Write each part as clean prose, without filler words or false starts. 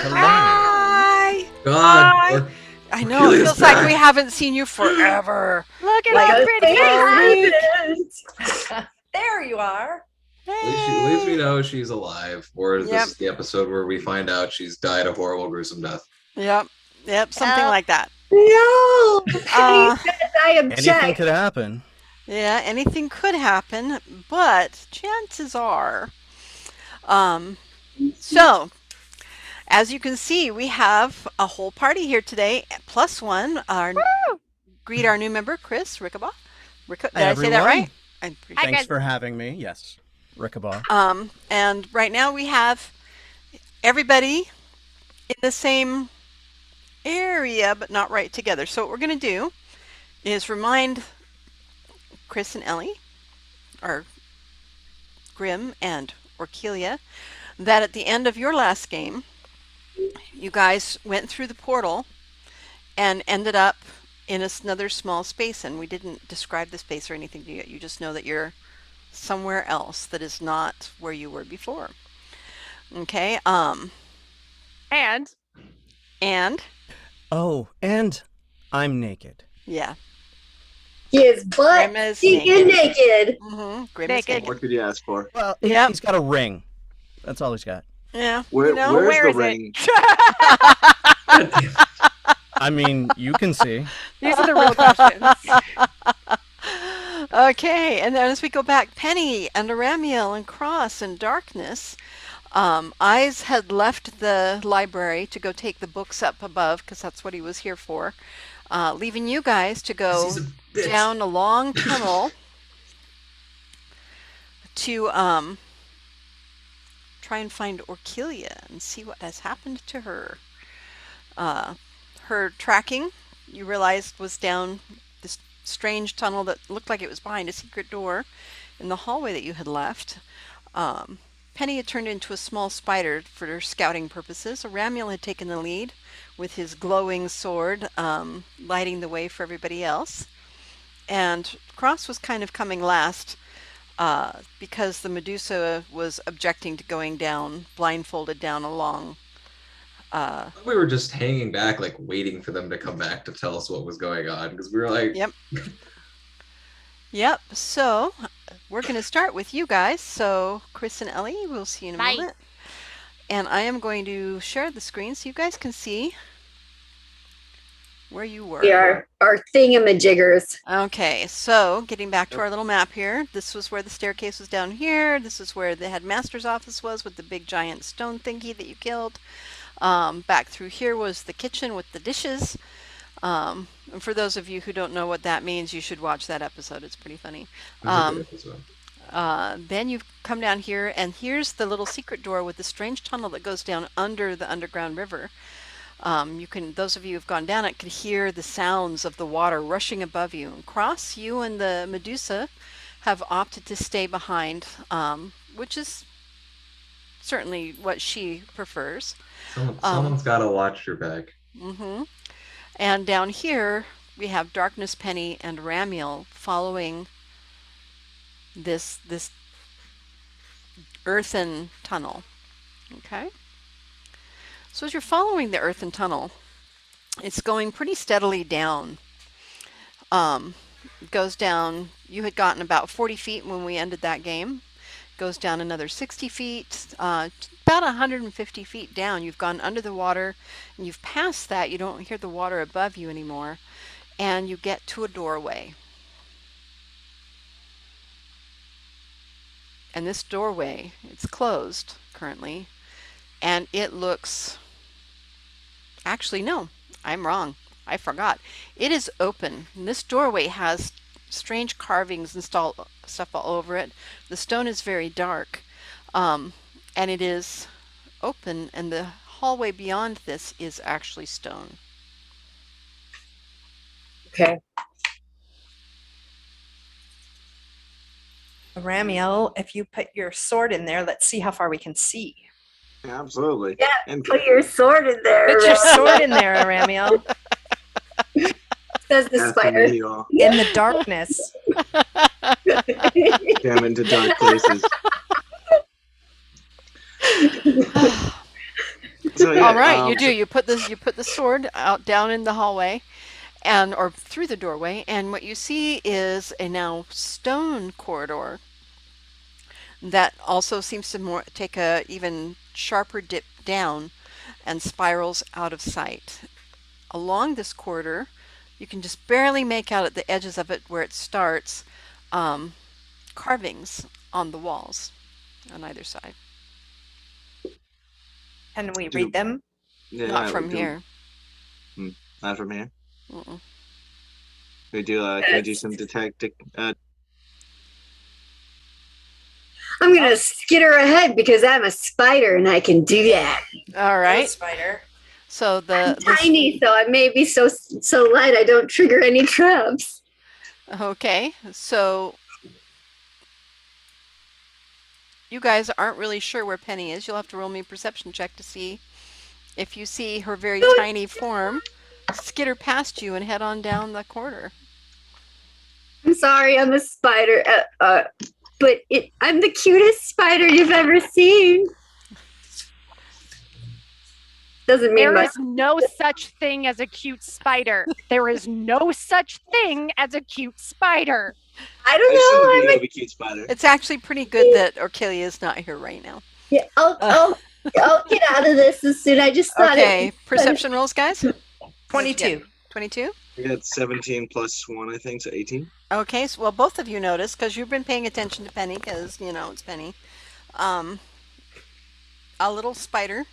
Hi. God. Hi. I know, it feels like we haven't seen you forever. Look at Like how pretty a it there you are. At least we know she's alive. Or this is the episode where we find out she's died a horrible, gruesome death. Yep, something like that. No, I object. Anything could happen. Yeah, anything could happen, but chances are. So, as you can see, we have a whole party here today, plus one. Greet our new member, Chris Rickabaugh. Did I say that right? Thanks for having me. Yes, Rickabaugh. And right now we have everybody in the same area, but not right together. So what we're going to do is remind Chris and Ellie, or Grim and Orkelia, that at the end of your last game, you guys went through the portal and ended up in another small space, and we didn't describe the space or anything to you. You just know that you're somewhere else that is not where you were before. Okay. And oh, and I'm naked. Yeah. His butt is naked. Mm-hmm. Grim naked. is naked. What could you ask for? Well, he's got a ring. That's all he's got. Yeah. Where's the ring? I mean, you can see. These are the real questions. Okay, and then as we go back, Penny and Aramiel and Cross and Darkness. Eyes had left the library to go take the books up above because that's what he was here for, leaving you guys to go down a long tunnel to try and find Orkelia and see what has happened to her. Her tracking, you realized, was down this strange tunnel that looked like it was behind a secret door in the hallway that you had left. Penny had turned into a small spider for scouting purposes. Aramiel had taken the lead with his glowing sword, lighting the way for everybody else. And Cross was kind of coming last because the Medusa was objecting to going down, blindfolded down a long... we were just hanging back, like waiting for them to come back to tell us what was going on, because we were like... Yep, so we're going to start with you guys. So Chris and Ellie, we'll see you in a moment. And I am going to share the screen so you guys can see where you were. We are our thingamajiggers. Okay, so getting back to our little map here. This was where the staircase was down here. This is where the headmaster's office was with the big giant stone thingy that you killed. Back through here was the kitchen with the dishes. And for those of you who don't know what that means, you should watch that episode. It's pretty funny. Then you've come down here, and here's the little secret door with the strange tunnel that goes down under the underground river. Those of you who've gone down it could hear the sounds of the water rushing above you. And Cross, you and the Medusa have opted to stay behind, which is certainly what she prefers. Someone's got to watch your back. Mm-hmm. And down here, we have Darkness, Penny, and Ramiel following this earthen tunnel. Okay? So as you're following the earthen tunnel, it's going pretty steadily down. It goes down, you had gotten about 40 feet when we ended that game. Goes down another 60 feet, about 150 feet down. You've gone under the water, and you've passed that. You don't hear the water above you anymore, and you get to a doorway. And this doorway, it's closed currently, and it looks... Actually, no, I'm wrong. I forgot. It is open, and this doorway has strange carvings and stuff all over it. The stone is very dark, and it is open, and the hallway beyond this is actually stone. Okay. Ramiel, if you put your sword in there, let's see how far we can see. Absolutely. Yeah, And put your sword in there. Put your sword in there, Ramiel. Says the that's spider. me, y'all. In the darkness. Damn into dark places. So So yeah, All right, you do. You put the sword out down in the hallway, and or through the doorway, and what you see is a now stone corridor that also seems to more take a even sharper dip down and spirals out of sight. Along this corridor, you can just barely make out at the edges of it where it starts, um, carvings on the walls on either side. Can we Do- read them? yeah, Not we from do- here. Not from here. Mm-mm. We do. Can we do some detect? I'm gonna skitter ahead because I'm a spider and I can do that. All Go, right. spider. So the Tiny, so I may be so light I don't trigger any traps. okay. So you guys aren't really sure where Penny is. You'll have to roll me a perception check to see if you see her very tiny form skitter past you and head on down the corridor. I'm sorry, I'm a spider, but I'm the cutest spider you've ever seen. Doesn't mean There much. is no such thing as a cute spider. There is no such thing as a cute spider. I don't I know. shouldn't I'm be a, of a cute spider. It's actually pretty good that Orkilia is not here right now. yeah, I'll get out of this as soon. I just thought Okay, it. perception rolls, guys. 22. 22. I got 17 plus 1, I think, so 18. Okay, so well, both of you notice because you've been paying attention to Penny because you know it's Penny. Um, a little spider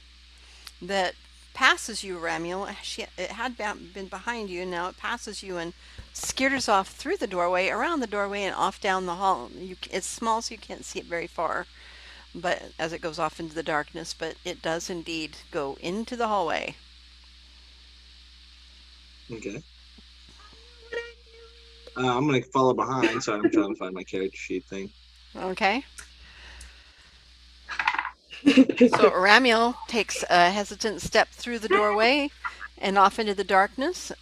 that passes you, Ramiel. It had been behind you, and now it passes you and skitters off through the doorway, around the doorway, and off down the hall. It's small, so you can't see it very far, but as it goes off into the darkness, but it does indeed go into the hallway. Okay. I'm gonna follow behind, so I'm trying to find my character sheet thing. Okay. So Ramiel takes a hesitant step through the doorway and off into the darkness,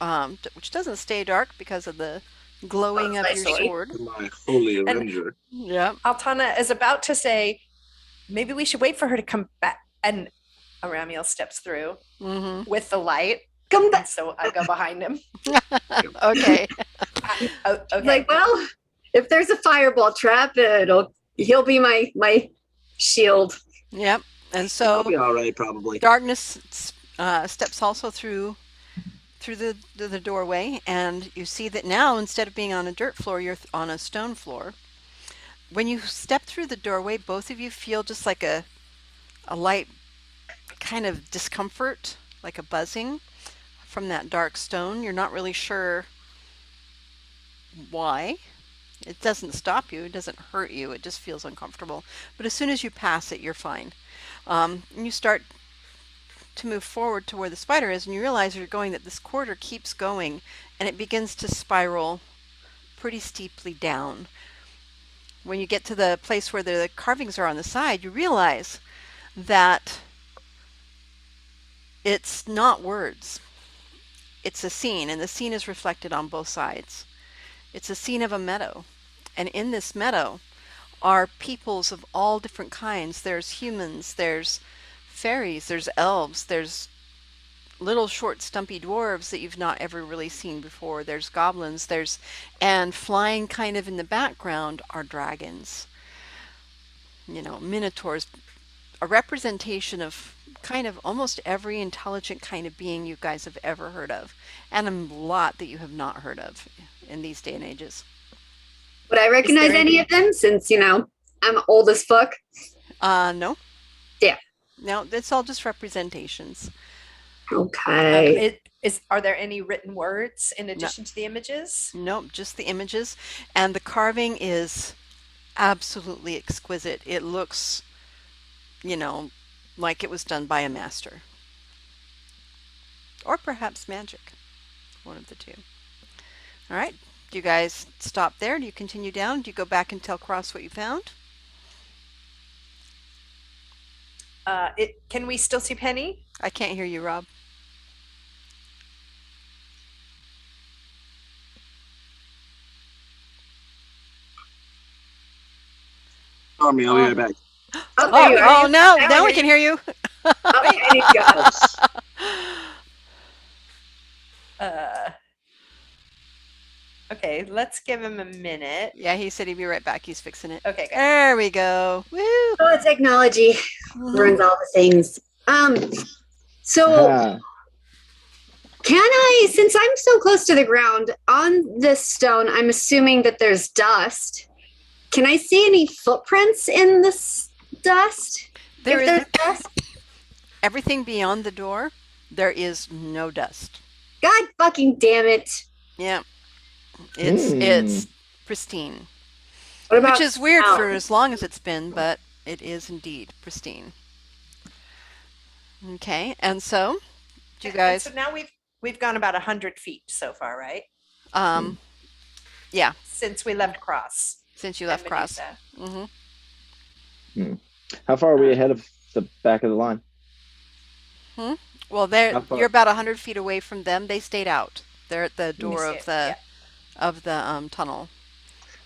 which doesn't stay dark because of the glowing of your sword. My holy avenger. Yep. Altana is about to say, maybe we should wait for her to come back. And Aramiel steps through Mm-hmm. with the light. Come And back. so I go behind him. Okay. Okay. Like, well, if there's a fireball trap, he'll be my shield. Yep. And I'll so be all right, probably. darkness steps also through the doorway, and you see that now instead of being on a dirt floor, you're on a stone floor. When you step through the doorway, both of you feel just like a light kind of discomfort, like a buzzing from that dark stone. You're not really sure why. It doesn't stop you, it doesn't hurt you, it just feels uncomfortable. But as soon as you pass it, you're fine. And you start to move forward to where the spider is, and you realize you're going that this corridor keeps going, and it begins to spiral pretty steeply down. When you get to the place where the carvings are on the side, you realize that it's not words. It's a scene, and the scene is reflected on both sides. It's a scene of a meadow, and in this meadow are peoples of all different kinds. There's humans, there's fairies, there's elves, there's little short stumpy dwarves that you've not ever really seen before. There's goblins, and flying kind of in the background are dragons. You know, minotaurs, a representation of kind of almost every intelligent kind of being you guys have ever heard of, and a lot that you have not heard of in these day and ages. Would I recognize any of them since, I'm old as fuck? No. Yeah. No, it's all just representations. Okay. Are there any written words in addition to the images? Nope, just the images. And the carving is absolutely exquisite. It looks, like it was done by a master. Or perhaps magic. One of the two. All right. Do you guys stop there? Do you continue down? Do you go back and tell Cross what you found? Can we still see Penny? I can't hear you, Rob. I'll be right back. Oh, there you are. Oh no! Now we can hear you. Okay, goes. Okay, let's give him a minute. Yeah, he said he'd be right back. He's fixing it. Okay, good. There we go. Woo! Oh, technology ruins all the things. So Ah, can I, since I'm so close to the ground on this stone, I'm assuming that there's dust. Can I see any footprints in this dust? There If is there's dust? everything beyond the door. There is no dust. God fucking damn it. Yeah, it's pristine, What about which is weird for sound? as long as it's been, but it is indeed pristine. Okay, and so do you And guys? so now we've gone about 100 feet so far, right? Yeah, Since we left Cross. since you and left Cross. Medusa. how far are we ahead of the back of the line? Well, How far? you're about 100 feet away from them. They stayed out. They're at the door see of it, the yeah. tunnel.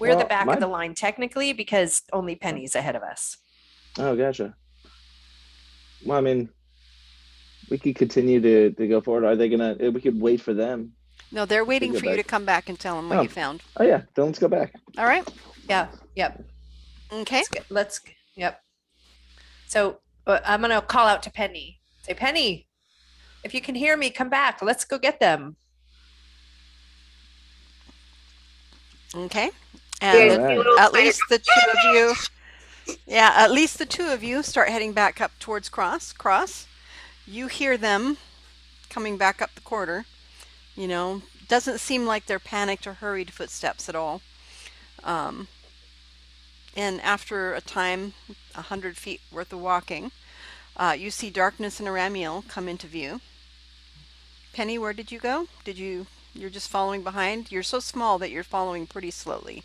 We're the Well, back my- of the line technically because only Penny's ahead of us. Oh, gotcha. Well, I mean, we could continue to go forward. Are they gonna? We could wait for them. No, they're waiting go for you to back. come back and tell them what Oh. you found. Oh yeah, then let's go back. All right. Yeah. Yep. Okay. Yep. So I'm gonna call out to Penny. Say, Penny, if you can hear me, come back. Let's go get them. Okay. Yeah, And Alright. little at spider- least the two of you. Yeah, at least the two of you start heading back up towards Cross. You hear them coming back up the corridor. You know, doesn't seem like they're panicked or hurried footsteps at all. And after a time, 100 feet worth of walking, you see Darkness and Aramiel come into view. Penny, where did you go? You're just following behind? You're so small that you're following pretty slowly.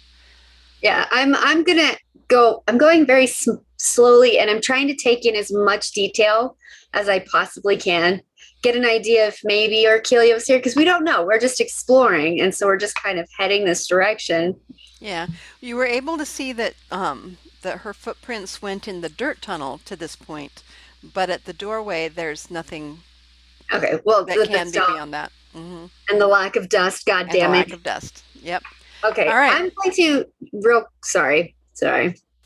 Yeah, I'm gonna go. I'm going very slowly, and I'm trying to take in as much detail as I possibly can. Get an idea if maybe Orchelia's here, because we don't know. We're just exploring, and so we're just kind of heading this direction. Yeah, you were able to see that that her footprints went in the dirt tunnel to this point, but at the doorway there's nothing Okay, well, that the can be stop beyond that. Mm-hmm. and the lack of dust. God And the damn lack it. of dust. Yep. Okay, All right. I'm going to sorry.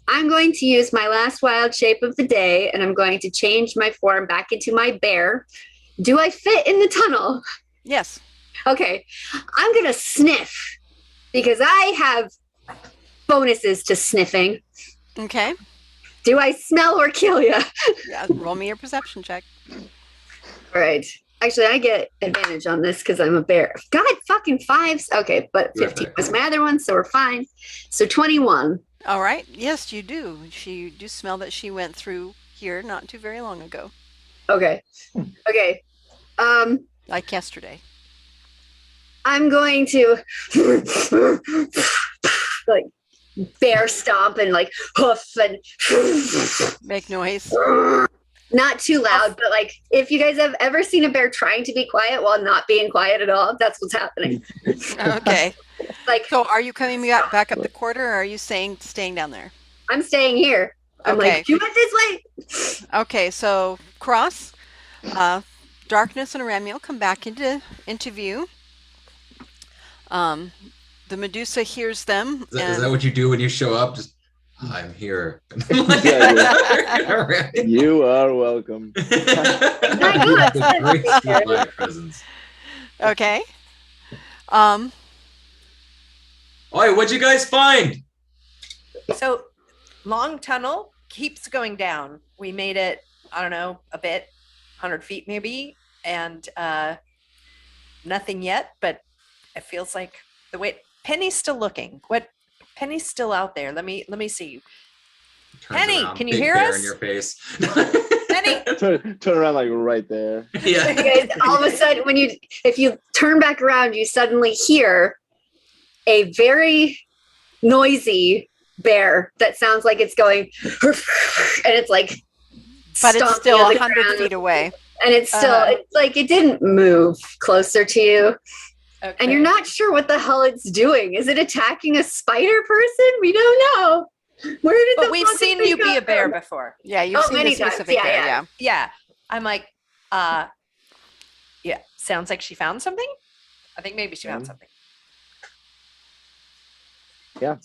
I'm going to use my last wild shape of the day, and I'm going to change my form back into my bear. Do I fit in the tunnel? Yes. Okay, I'm gonna sniff because I have bonuses to sniffing. Okay. Do I smell Orchilia? Yeah. Roll me your perception check. All right. Actually, I get advantage on this because I'm a bear. God, fucking fives. Okay, but 15 was my other one, so we're fine. So 21. All right. Yes, you do. You do smell that she went through here not too very long ago, Okay. Okay. like yesterday. I'm going to like bear stomp and like hoof and Make noise. not too loud, but like if you guys have ever seen a bear trying to be quiet while not being quiet at all, that's what's happening. Okay. Like So are you coming back up the corridor, or are you staying down there? I'm staying here. I'm Okay. like, you went this way. Okay, so Cross, Darkness and Aramiel come back into view. The Medusa hears them. Is that what you do when you show up? Just, I'm here. You are welcome. Grace through my presence. Okay. Oi, what'd you guys find? So long tunnel keeps going down. We made it, I don't know, a bit, 100 feet maybe, and nothing yet, but it feels like the way Penny's still looking. Penny's still out there. Let me see. Turns Penny, around, can you big hear bear us? in your face. Penny, Turn around like right there. Yeah. You guys, all of a sudden, if you turn back around, you suddenly hear a very noisy bear that sounds like it's going, and it's like, But it's stomping still on the 100 ground. feet away. And it's still, it's like it didn't move closer to you. okay. And you're not sure what the hell it's doing. Is it attacking a spider person? We don't know. Where did But the we've fucking seen thing you be come a bear from? before. Yeah, you've Oh, seen many this times. specific Yeah, bear, yeah. yeah. Yeah. I'm like, yeah, sounds like she found something. I think maybe she found something. Yeah.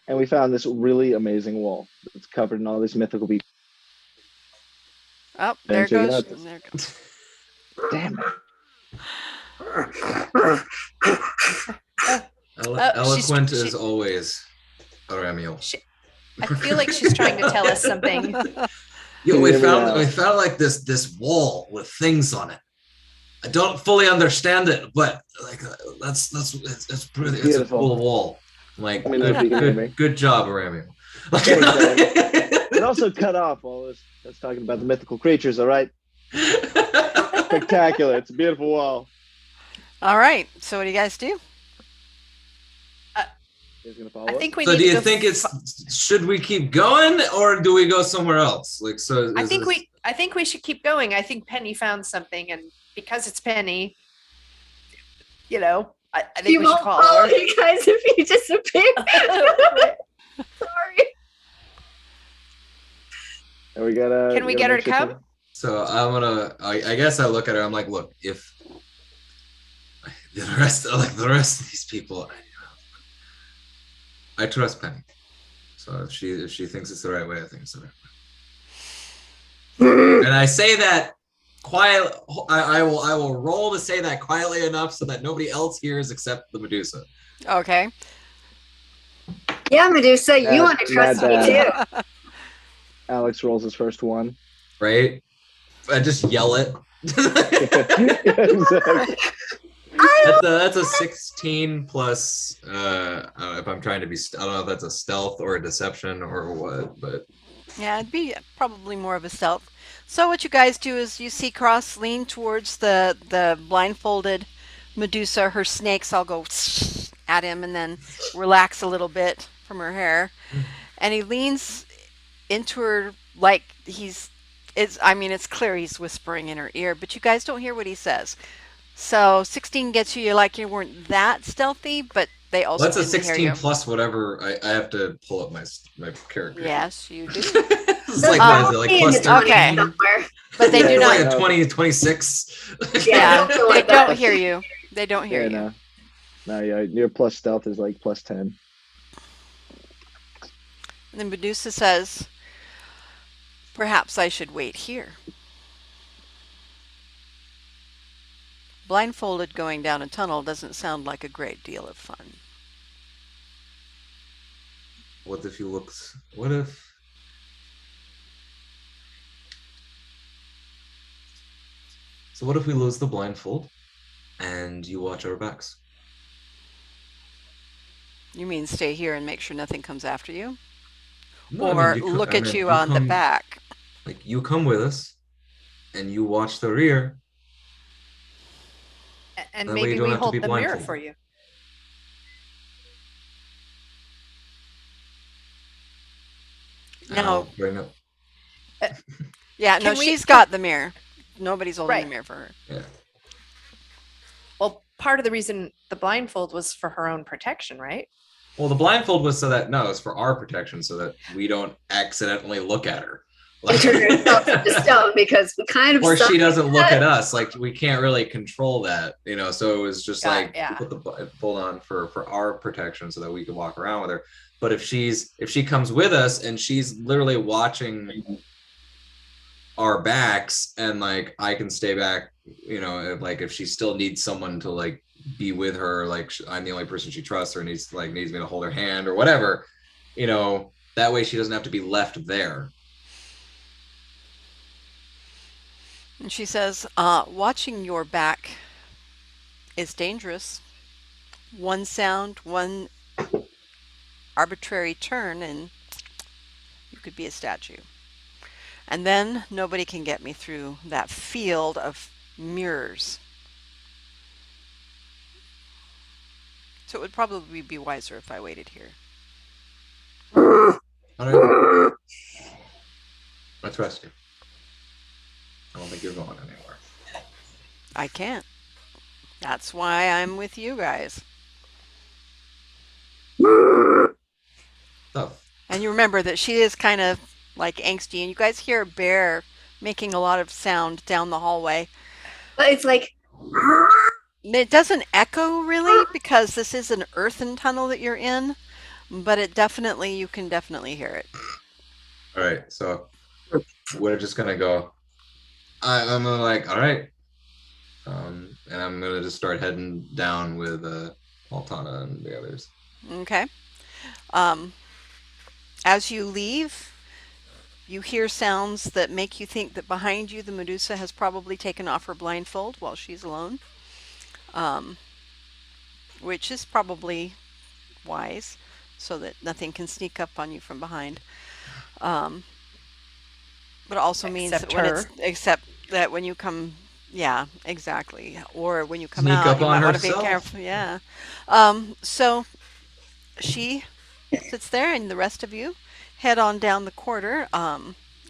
And we found this really amazing wall that's covered in all these mythical beasts. Oh, And there check it goes. out. There goes. Damn it. Eloquent as always, Aramiel. I feel like she's trying to tell us something. Yo, we Hear me found now. like this wall with things on it. I don't fully understand it, but like it's pretty. It's a beautiful. cool wall. Like Let me know if you can hear me. good job, Aramiel. Thanks, man. It also cut off all this. That's talking about the mythical creatures. All right. Spectacular. It's a beautiful wall. All right. So what do you guys do? Gonna follow I think we So need do to you go think should we keep going or do we go somewhere else? Like so. I think we should keep going. I think Penny found something, and because it's Penny, you know, I think She we should won't follow follow her. you guys if you disappear. Sorry. And we gotta. Can we gotta get her make to sure come? So I'm gonna. I guess I look at her. I'm like, look, if the rest of these people, I trust Penny. So if she thinks it's the right way, I think it's the right way. And I say that quiet. I will roll to say that quietly enough so that nobody else hears except the Medusa. Okay. Yeah, Medusa, you Not- want to trust not me bad. too. Alex rolls his first one. Right? I just yell it. Exactly. That's a 16 plus. If I'm trying to be, I don't know if that's a stealth or a deception or what, but Yeah, it'd be probably more of a stealth. So what you guys do is you see Cross lean towards the blindfolded Medusa. Her snakes all go at him and then relax a little bit from her hair. And he leans into her like it's clear he's whispering in her ear, but you guys don't hear what he says. So 16 gets you. You're like you weren't that stealthy, but they also that's a didn't hear 16 you. plus whatever. I have to pull up my character. Yes, you do. It's like what is it, like plus 13? Okay. But they do It's not. like a 20, 26. Yeah, something they like that. don't hear you. They don't hear Yeah, you. no, yeah, your plus stealth is like plus 10. And then Medusa says, "Perhaps I should wait here." Blindfolded going down a tunnel doesn't sound like a great deal of fun. What if you looked? What if? So what if we lose the blindfold, and you watch our backs? You mean stay here and make sure nothing comes after you? No, I Or mean, look I at mean, you on the come- back? Like you come with us, and you watch the rear. And That way you maybe don't we have to hold be the mirror blindfolded. for you. And No. I'll bring up. Yeah, no, Can we- she's got the mirror. Nobody's holding Right. the mirror for her. Yeah. Well, part of the reason the blindfold was for her own protection, right? Well, the blindfold was it's for our protection, so that we don't accidentally look at her. And turn yourself into stone because we kind of Or suck. she doesn't look at us. Like we can't really control that, So it was just Yeah, like yeah. put the blindfold on for our protection, so that we could walk around with her. But if she comes with us and she's literally watching our backs, and like I can stay back, if she still needs someone to like be with her, like I'm the only person she trusts or needs me to hold her hand or whatever, that way she doesn't have to be left there. And she says, watching your back is dangerous. One sound, one arbitrary turn, and you could be a statue. And then nobody can get me through that field of mirrors. So it would probably be wiser if I waited here. All right. I trust you. I don't think you're going anywhere. I can't. That's why I'm with you guys. So, And you remember that she is kind of like angsty, and you guys hear a bear making a lot of sound down the hallway. But it's like, It doesn't echo really because this is an earthen tunnel that you're in, but you can definitely hear it. All right, so we're just gonna go. I'm gonna like, all right, and I'm gonna just start heading down with Altana and the others. Okay. Um, as you leave, you hear sounds that make you think that behind you the Medusa has probably taken off her blindfold while she's alone, um, which is probably wise so that nothing can sneak up on you from behind. Um, but it also means Except that her. when you come, yeah, exactly. Or when you come Sneak out, up you on might want to be herself. careful. Yeah. So she sits there, and the rest of you head on down the corridor.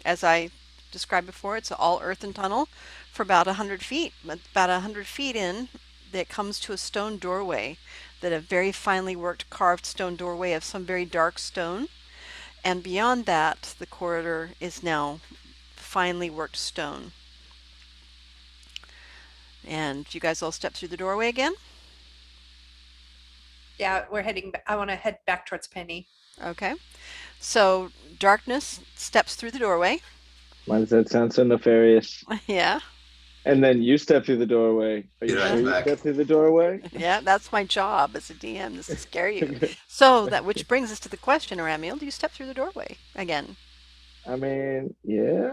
As I described before, it's an all earthen tunnel for about 100 feet. About 100 feet in, it comes to a stone doorway, that a very finely worked carved stone doorway of some very dark stone. And beyond that, the corridor is now finely worked stone. And you guys all step through the doorway again? Yeah, we're heading. I want to head back towards Penny. Okay. So darkness steps through the doorway. Why does that sound so nefarious? Yeah. And then you step through the doorway. Are you Get sure you back. step through the doorway? Yeah, that's my job as a DM, is to scare you. So that which brings us to the question, Aramiel, do you step through the doorway again? I mean, yeah.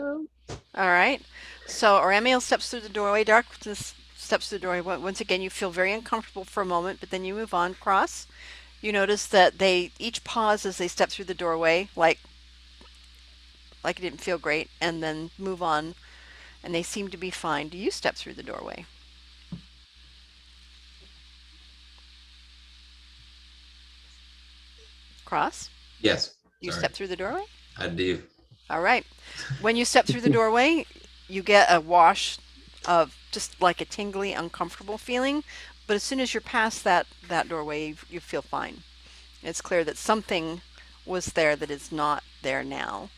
All right. So Aramiel steps through the doorway. Darkness steps through the doorway. Once again, you feel very uncomfortable for a moment, but then you move on. Cross. You notice that they each pause as they step through the doorway, like it didn't feel great, and then move on, and they seem to be fine. Do you step through the doorway? Cross. Yes. You Sorry. step through the doorway? I do. All right. When you step through the doorway, you get a wash of just like a tingly, uncomfortable feeling. But as soon as you're past that doorway, you feel fine. It's clear that something was there that is not there now.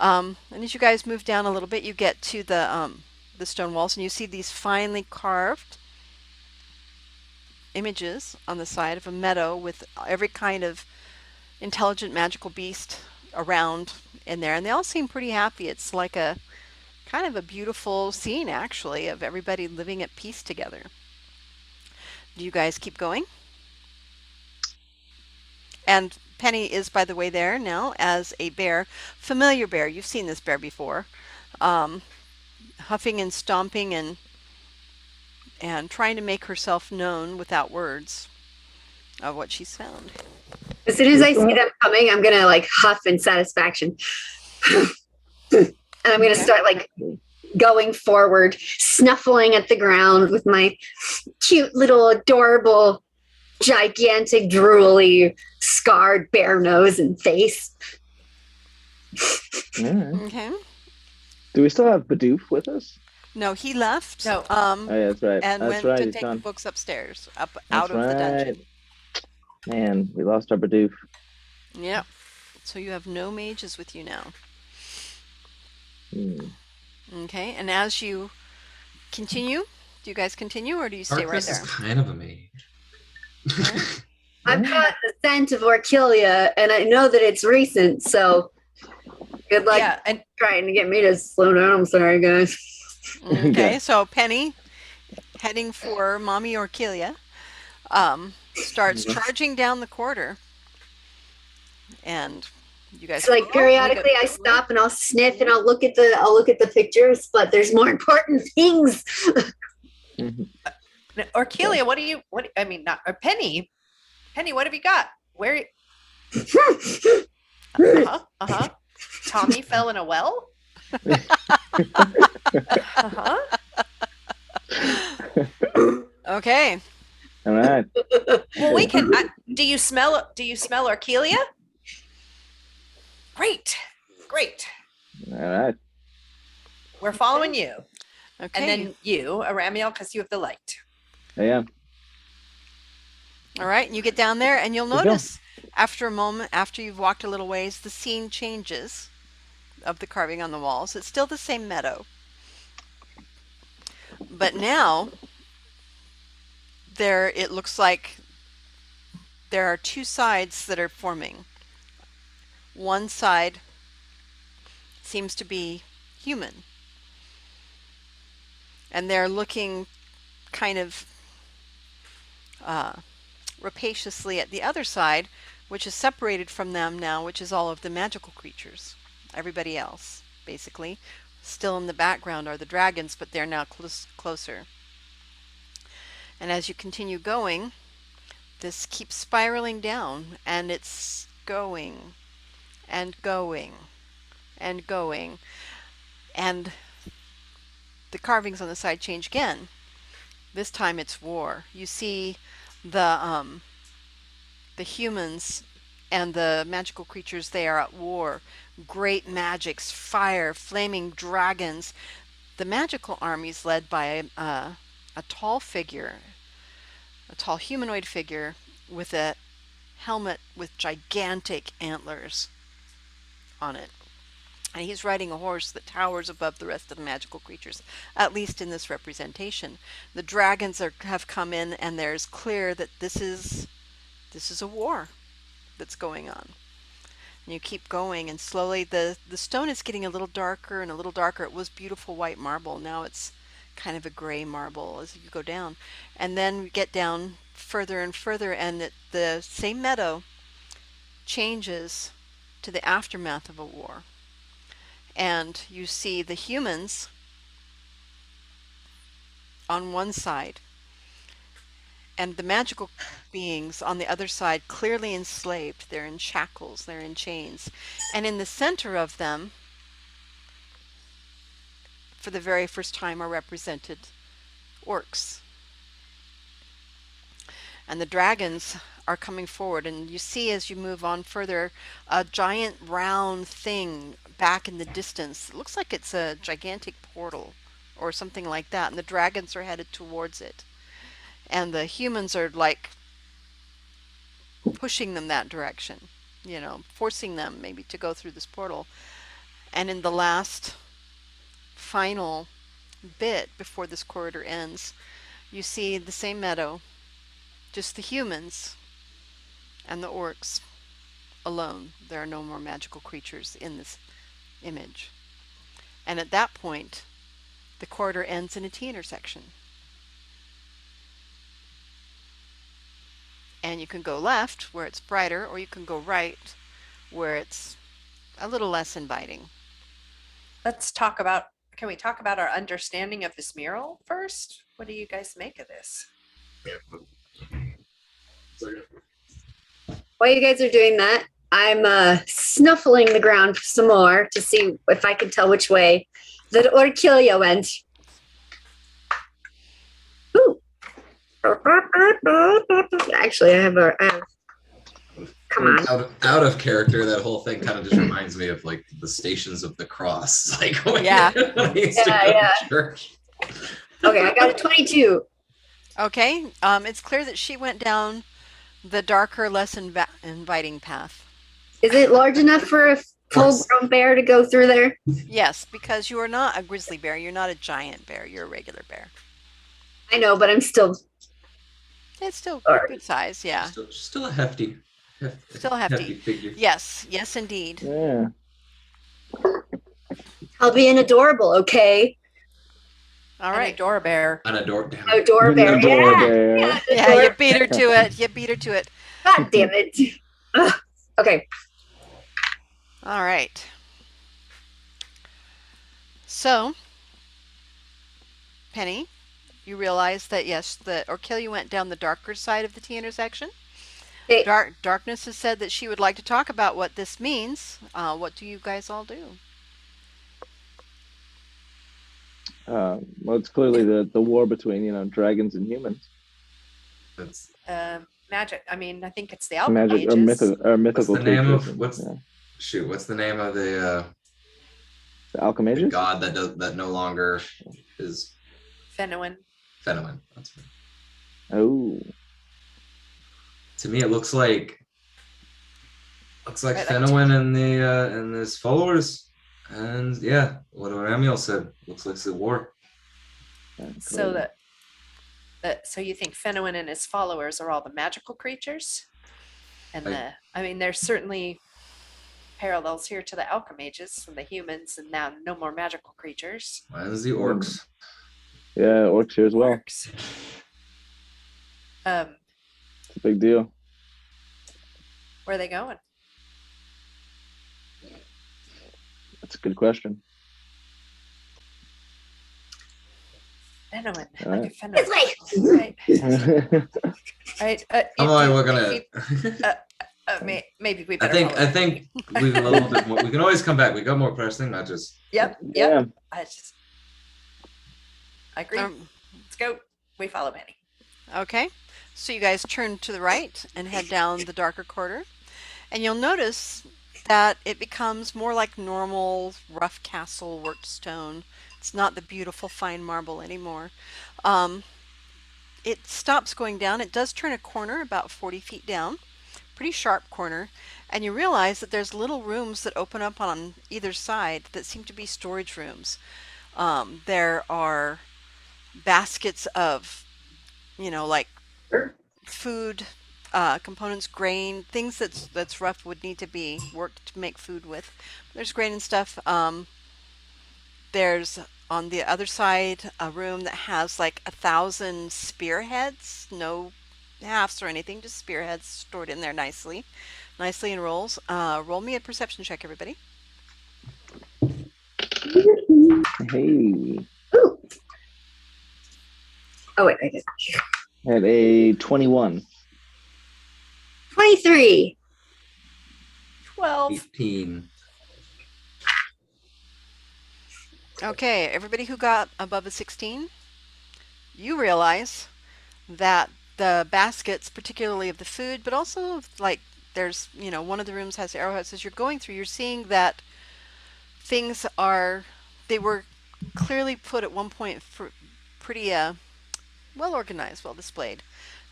And as you guys move down a little bit, you get to the stone walls, and you see these finely carved images on the side of a meadow with every kind of intelligent magical beast around in there, and they all seem pretty happy. It's like a kind of a beautiful scene, actually, of everybody living at peace together. Do you guys keep going? And Penny is, by the way, there now as a bear, familiar bear. You've seen this bear before, huffing and stomping and trying to make herself known without words of what she's found. as soon as I see them coming, I'm gonna like huff in satisfaction. And I'm gonna start like going forward, snuffling at the ground with my cute little adorable, gigantic, drooly, scarred bear nose and face. All right. Okay. Do we still have Bidoof with us? No, he left. No. Oh, yeah, that's right. And That's went right. to He's take the gone. books upstairs, out That's of the dungeon. right. Man, we lost our Bidoof. Yep. So you have no mages with you now. Hmm. Okay. And as you continue, do you guys continue, or do you stay right Darkness there? is kind of a mage. I've got the scent of Orchilia, and I know that it's recent, so good luck Yeah, and trying to get me to slow down. I'm sorry, guys. Okay. So Penny, heading for Mommy Orchilia, starts charging down the corridor, and you guys It's like follow? periodically I stop and I'll sniff and I'll look at the pictures, but there's more important things. Orchilia, I mean, not or Penny. Penny, what have you got? Where? Uh-huh. Tommy fell in a well? Uh-huh. Okay. All right. Well, we can. Do you smell Orchilia? Great. All right. We're following you. Okay. And then you, Aramiel, because you have the light. I am. All right, and you get down there, and you'll Let's go. notice after a moment, after you've walked a little ways, the scene changes. of the carving on the walls. It's still the same meadow. But now it looks like there are two sides that are forming. One side seems to be human, and they're looking kind of rapaciously at the other side, which is separated from them now, which is all of the magical creatures. Everybody else, basically. Still in the background are the dragons, but they're now closer. And as you continue going, this keeps spiraling down, and it's going and going and going. And the carvings on the side change again. This time it's war. You see the humans and the magical creatures, they are at war. Great magics, fire, flaming dragons. The magical armies led by a tall figure, a tall humanoid figure with a helmet with gigantic antlers on it. And he's riding a horse that towers above the rest of the magical creatures, at least in this representation. The dragons have come in, and there's clear that this is a war that's going on. And you keep going, and slowly the stone is getting a little darker and a little darker. It was beautiful white marble. Now it's kind of a gray marble as you go down. And then we get down further and further, and the same meadow changes to the aftermath of a war. And you see the humans on one side and the magical beings on the other side, clearly enslaved. They're in shackles, they're in chains. And in the center of them, for the very first time, are represented orcs. And the dragons are coming forward, and you see as you move on further a giant round thing back in the distance. It looks like it's a gigantic portal or something like that, and the dragons are headed towards it. And the humans are like pushing them that direction, forcing them maybe to go through this portal. And in the last final bit before this corridor ends, you see the same meadow, just the humans and the orcs alone. There are no more magical creatures in this image. And at that point, the corridor ends in a T-intersection. And you can go left where it's brighter, or you can go right where it's a little less inviting. Can we talk about our understanding of this mural first? What do you guys make of this? While you guys are doing that, I'm snuffling the ground some more to see if I can tell which way that Orchilia went. Ooh. Actually, I have come on. Out of character, that whole thing kind of just reminds me of like the Stations of the Cross. Like when Yeah. when we used to go to church. Okay, I got a 22. Okay, it's clear that she went down the darker, less inviting path. Is it large enough for a full-grown bear to go through there? Yes, because you are not a grizzly bear. You're not a giant bear. You're a regular bear. I know, but I'm still. It's still Sorry. good size, yeah. Still a hefty. Still hefty. figure. Yes, indeed. Yeah. I'll be an adorable, okay? All An right. Adora bear. An adore. Adore bear. Adore Yeah. bear. Yeah, Yeah, you adore- beat her to it. You beat her to it. God damn it. Ugh. Okay. All right. So, Penny, you realize that yes, Orchilia went down the darker side of the T intersection. Okay. Darkness has said that she would like to talk about what this means. What do you guys all do? Well, it's clearly the war between dragons and humans. That's Magic. I mean, I think it's the Magic or, Alchemages. mythical what's the name creatures. of what's the name of the the Alchemages? god that no longer is Fenowin. Fenowin. That's right. Oh. To me, it looks like Right, like- Fenowin and his followers And yeah, what Ramiel said. Looks like civil war. So so you think Fenowin and his followers are all the magical creatures? And I mean, there's certainly parallels here to the alchemages and the humans, and now no more magical creatures. Mine's the orcs. Yeah, orcs here as well. Orcs. It's a big deal. Where are they going? That's a good question. Fenowin. All right. Look at Fenowin. Right. Right. We're gonna. Maybe we I better. think we a little bit more. We can always come back. We got more pressing. Not just. Yep. Yeah. I agree. Let's go. We follow Manny. Okay, so you guys turn to the right and head down the darker corridor, and you'll notice that it becomes more like normal rough castle worked stone. It's not the beautiful fine marble anymore. It stops going down. It does turn a corner about 40 feet down, pretty sharp corner, and you realize that there's little rooms that open up on either side that seem to be storage rooms. There are baskets of, like food components, grain, things that's rough would need to be worked to make food with. There's grain and stuff. There's on the other side a room that has like 1,000 spearheads, no halves or anything, just spearheads stored in there nicely in rolls. Roll me a perception check, everybody. Hey. Ooh. Oh wait, I did. Had a 21. 23. 12. 18. Okay, everybody who got above a 16, you realize that the baskets, particularly of the food, but also like there's, one of the rooms has arrowheads. As you're going through, you're seeing that they were clearly put at one point for pretty well organized, well displayed,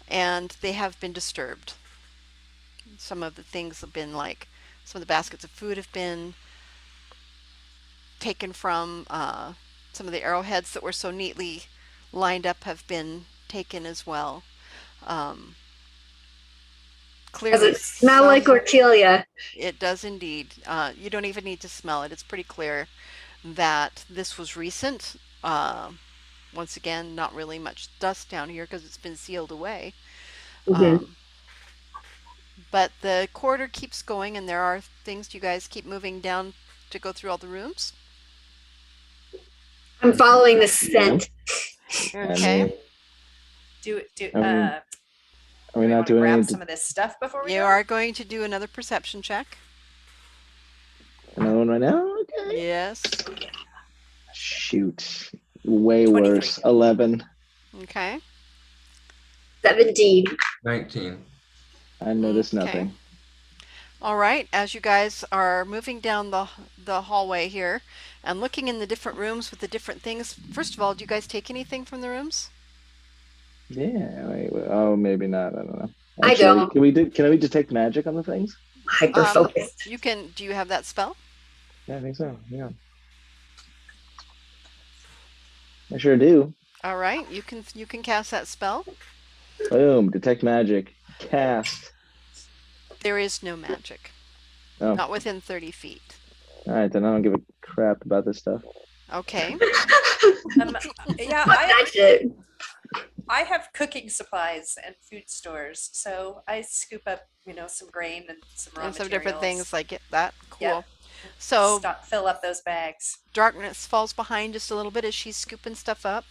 and they have been disturbed. Some of the things have been some of the baskets of food have been taken from, some of the arrowheads that were so neatly lined up have been taken as well. Clearly, Does it smell like Ortelia? It does indeed. You don't even need to smell it. It's pretty clear that this was recent. Once again, not really much dust down here because it's been sealed away. But the corridor keeps going, and there are things. You guys keep moving down to go through all the rooms. I'm following the scent. Okay. Are we we not want to doing grab anything? some of this stuff before we You go? are going to do another perception check. Another one right now? Okay. Yes. Shoot. Way 23. worse. 11. Okay. 17. 19. I noticed Okay. nothing. All right. As you guys are moving down the hallway here and looking in the different rooms with the different things, first of all, do you guys take anything from the rooms? Yeah. Wait, oh, maybe not. I don't know. I don't. Can we detect magic on the things? Hyper focused. You can. Do you have that spell? Yeah, I think so. Yeah. I sure do. All right. You can cast that spell. Boom. Detect magic. Cast. There is no magic. Oh. Not within 30 feet. All right, then I don't give a crap about this stuff. Okay. Yeah, That shit. I have cooking supplies and food stores, so I scoop up, some grain and some raw And some materials. different things like that. Cool. Yeah. So Fill up those bags. darkness falls behind just a little bit as she's scooping stuff up.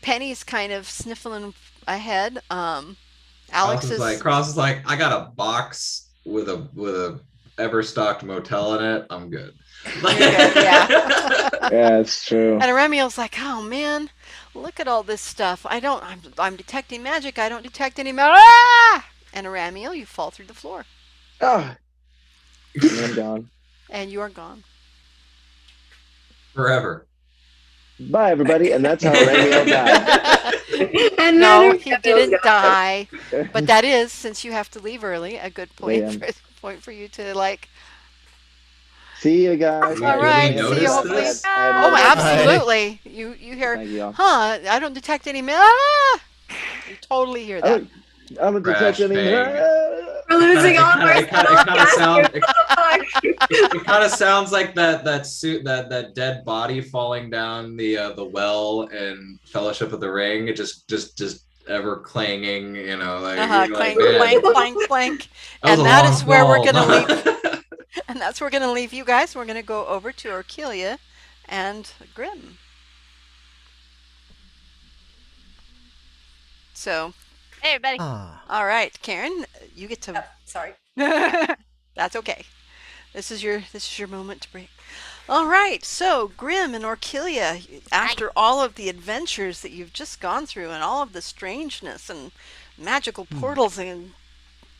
Penny's kind of sniffling ahead. Alex is Cross is like, I got a box with a ever stocked motel in it. I'm good. You're good, yeah. Yeah, it's true. And Aramiel's like, oh man, look at all this stuff. I'm detecting magic. I don't detect any magic. Ah! And Aramiel, you fall through the floor. Ah, and I'm gone. And you are gone. Forever. Bye, everybody. And that's how Ramiel died. And No, then he didn't die. But that is, since you have to leave early, a good point Yeah. for you to See you guys. All right, see you hopefully. Oh, absolutely. You hear, Thank you. huh? I don't detect any ah! You totally hear that. I'm a Crash, detective. bang. We're losing all of our It kind of sounds. Fuck. It kind of sounds like that dead body falling down the well in Fellowship of the Ring. It just ever clanging, like, Clank, man, clank, clank, clank. that was And a that long is where we're fall. gonna leave. And that's where we're gonna leave you guys. We're gonna go over to Orkelia and Grim. So, Hey, everybody. all right, Karen, you get to. Sorry. That's okay. This is your moment to break. All right, so Grim and Orkelia, after all of the adventures that you've just gone through and all of the strangeness and magical portals and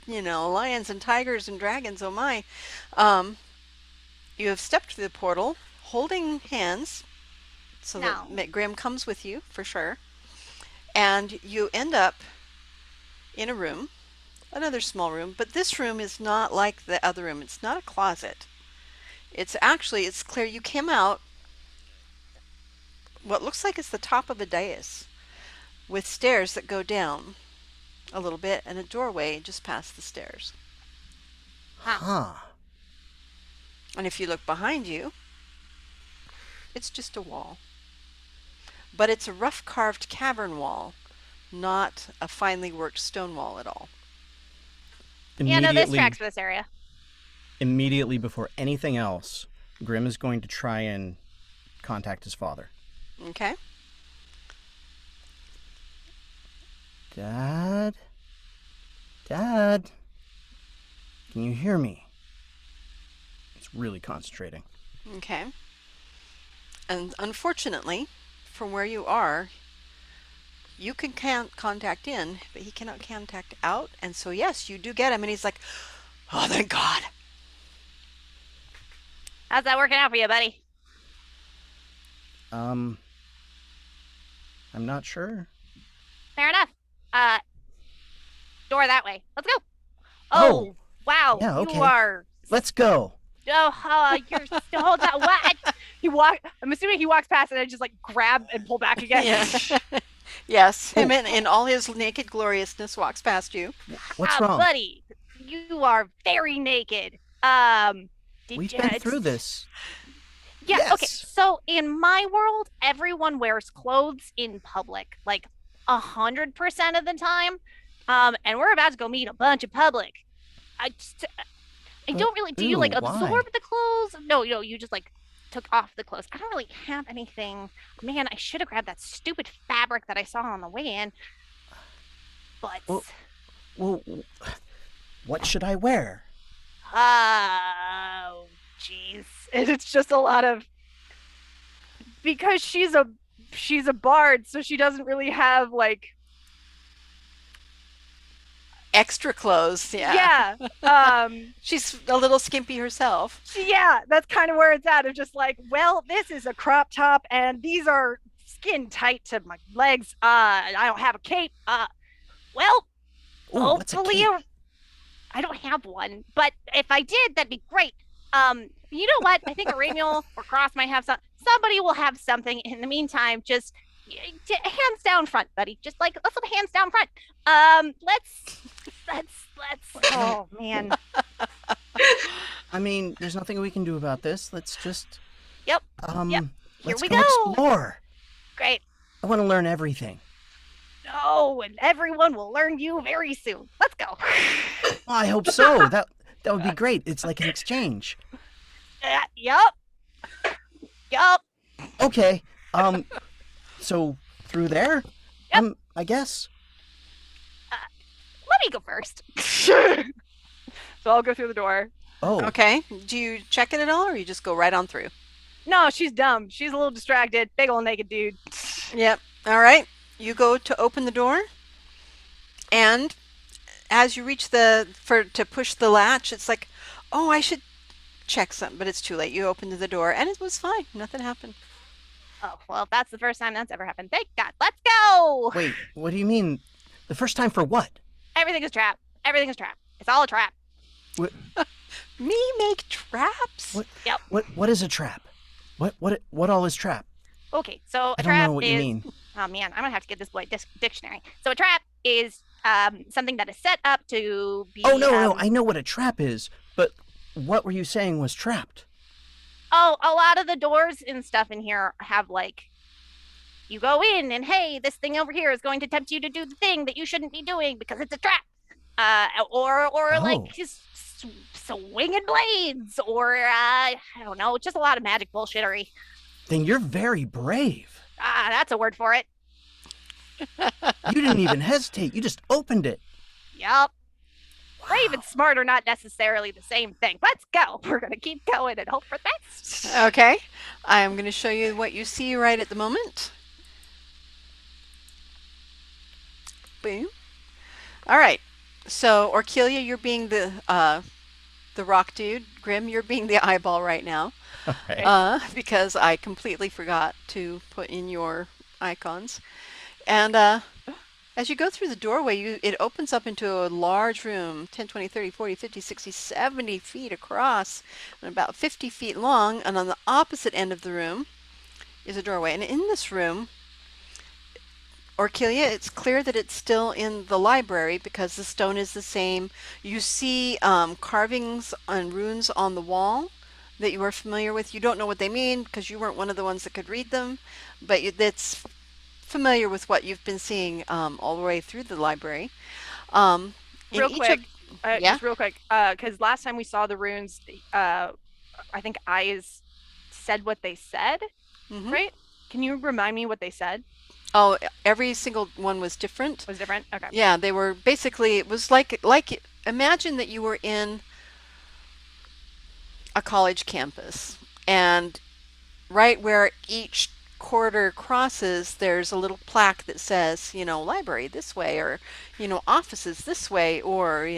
lions and tigers and dragons, oh my, you have stepped through the portal holding hands, so that Grim comes with you for sure, and you end up in a room, another small room, but this room is not like the other room. It's not a closet. It's clear you came out what looks like it's the top of a dais with stairs that go down a little bit and a doorway just past the stairs. Huh. And if you look behind you, it's just a wall. But it's a rough carved cavern wall, not a finely worked stone wall at all. Yeah, no, this tracks for this area. Immediately before anything else, Grim is going to try and contact his father. Okay. Dad? Dad? Can you hear me? It's really concentrating. Okay. And unfortunately, from where you are, you can contact in, but he cannot contact out. And so, yes, you do get him. And he's like, oh, thank God. How's that working out for you, buddy? I'm not sure. Fair enough. Door that way. Let's go. Oh. Wow. Yeah, okay. You are. Let's go. You're still that what? I'm assuming he walks past and I just like grab and pull back again. Yeah. Yes, him in all his naked gloriousness walks past you. What's wrong? Buddy, you are very naked. We've been through this. Yeah, Yes. okay. So in my world, everyone wears clothes in public, like 100% of the time. And we're about to go meet a bunch of public. I don't really. Do you like absorb the clothes? No, you just like took off the clothes. I don't really have anything. Man, I should have grabbed that stupid fabric that I saw on the way in. But Well, what should I wear? oh, jeez, and it's just a lot of because she's a bard, so she doesn't really have like Extra clothes, yeah. She's a little skimpy herself. Yeah, that's kind of where it's at. Of just like, well, this is a crop top, and these are skin tight to my legs. I don't have a cape. Well, Ooh, what's a hopefully, cape? I don't have one. But if I did, that'd be great. You know what? I think a Ramiel or Cross might have some. Somebody will have something. In the meantime, just hands down front, buddy. Just like let's put hands down front. Let's. Oh man. I mean, there's nothing we can do about this. Let's just. Yep. Here Let's we go go. explore. Great. I want to learn everything. Oh, and everyone will learn you very soon. Let's go. Well, I hope so. That would be great. It's like an exchange. Yup. Okay. So through there? Yep. I guess. Let me go first. So I'll go through the door. Oh. Okay. Do you check it at all, or you just go right on through? No, she's dumb. She's a little distracted. Big old naked dude. Yep. All right. You go to open the door, and as you reach to push the latch, it's like, oh, I should check something, but it's too late. You opened the door, and it was fine. Nothing happened. Oh, well, that's the first time that's ever happened. Thank God. Let's go. Wait, what do you mean? The first time for what? Everything is trapped. Everything is trapped. It's all a trap. Me make traps? What? Yep. What is a trap? What all is trap? Okay, so I a don't trap know what is. you mean. Oh man, I'm gonna have to get this boy dictionary. So a trap is something that is set up to be. Oh no, I know what a trap is, but what were you saying was trapped? Oh, a lot of the doors and stuff in here have like, you go in and hey, this thing over here is going to tempt you to do the thing that you shouldn't be doing because it's a trap. Or like Oh. just swinging blades, or I don't know, just a lot of magic bullshittery. Then you're very brave. That's a word for it. You didn't even hesitate. You just opened it. Yup. Brave and smart are not necessarily the same thing. Let's go. We're gonna keep going and hope for the best. Okay. I'm going to show you what you see right at the moment. Boom. All right. So, Orkelia, you're being the rock dude. Grim, you're being the eyeball right now. Okay. Because I completely forgot to put in your icons. And as you go through the doorway, it opens up into a large room, 10, 20, 30, 40, 50, 60, 70 feet across and about 50 feet long. And on the opposite end of the room is a doorway. And in this room, Orkelia, it's clear that it's still in the library because the stone is the same. You see carvings and runes on the wall that you are familiar with. You don't know what they mean because you weren't one of the ones that could read them, but it's familiar with what you've been seeing all the way through the library. Real quick, yeah? just real quick, because last time we saw the runes, I think Eyes said what they said, Mhm. right? Can you remind me what they said? Oh, every single one was different. Was different? Okay. Yeah, they were basically, it was like imagine that you were in a college campus, and right where each corridor crosses, there's a little plaque that says, library this way, or, offices this way, or,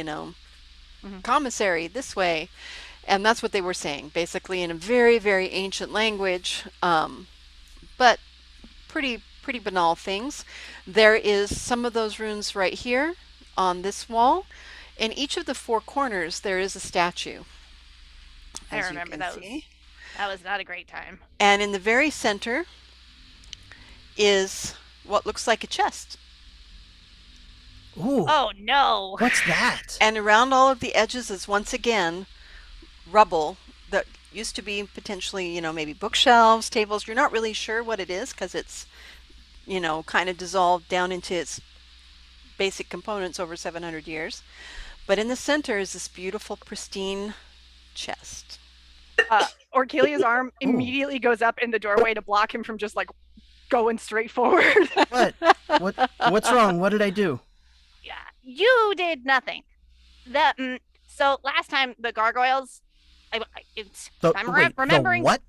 commissary this way. And that's what they were saying, basically in a very, very ancient language, but pretty banal things. There is some of those runes right here on this wall. In each of the four corners, there is a statue. I as you remember can those. see. That was not a great time. And in the very center is what looks like a chest. Ooh. Oh no. What's that? And around all of the edges is once again rubble that used to be potentially, maybe bookshelves, tables. You're not really sure what it is because it's, kind of dissolved down into its basic components over 700 years. But in the center is this beautiful, pristine chest. Orkelia's arm Ooh. immediately goes up in the doorway to block him from just like going straight forward. What's wrong? What did I do? Yeah, you did nothing. So last time the gargoyles, I'm remembering the what?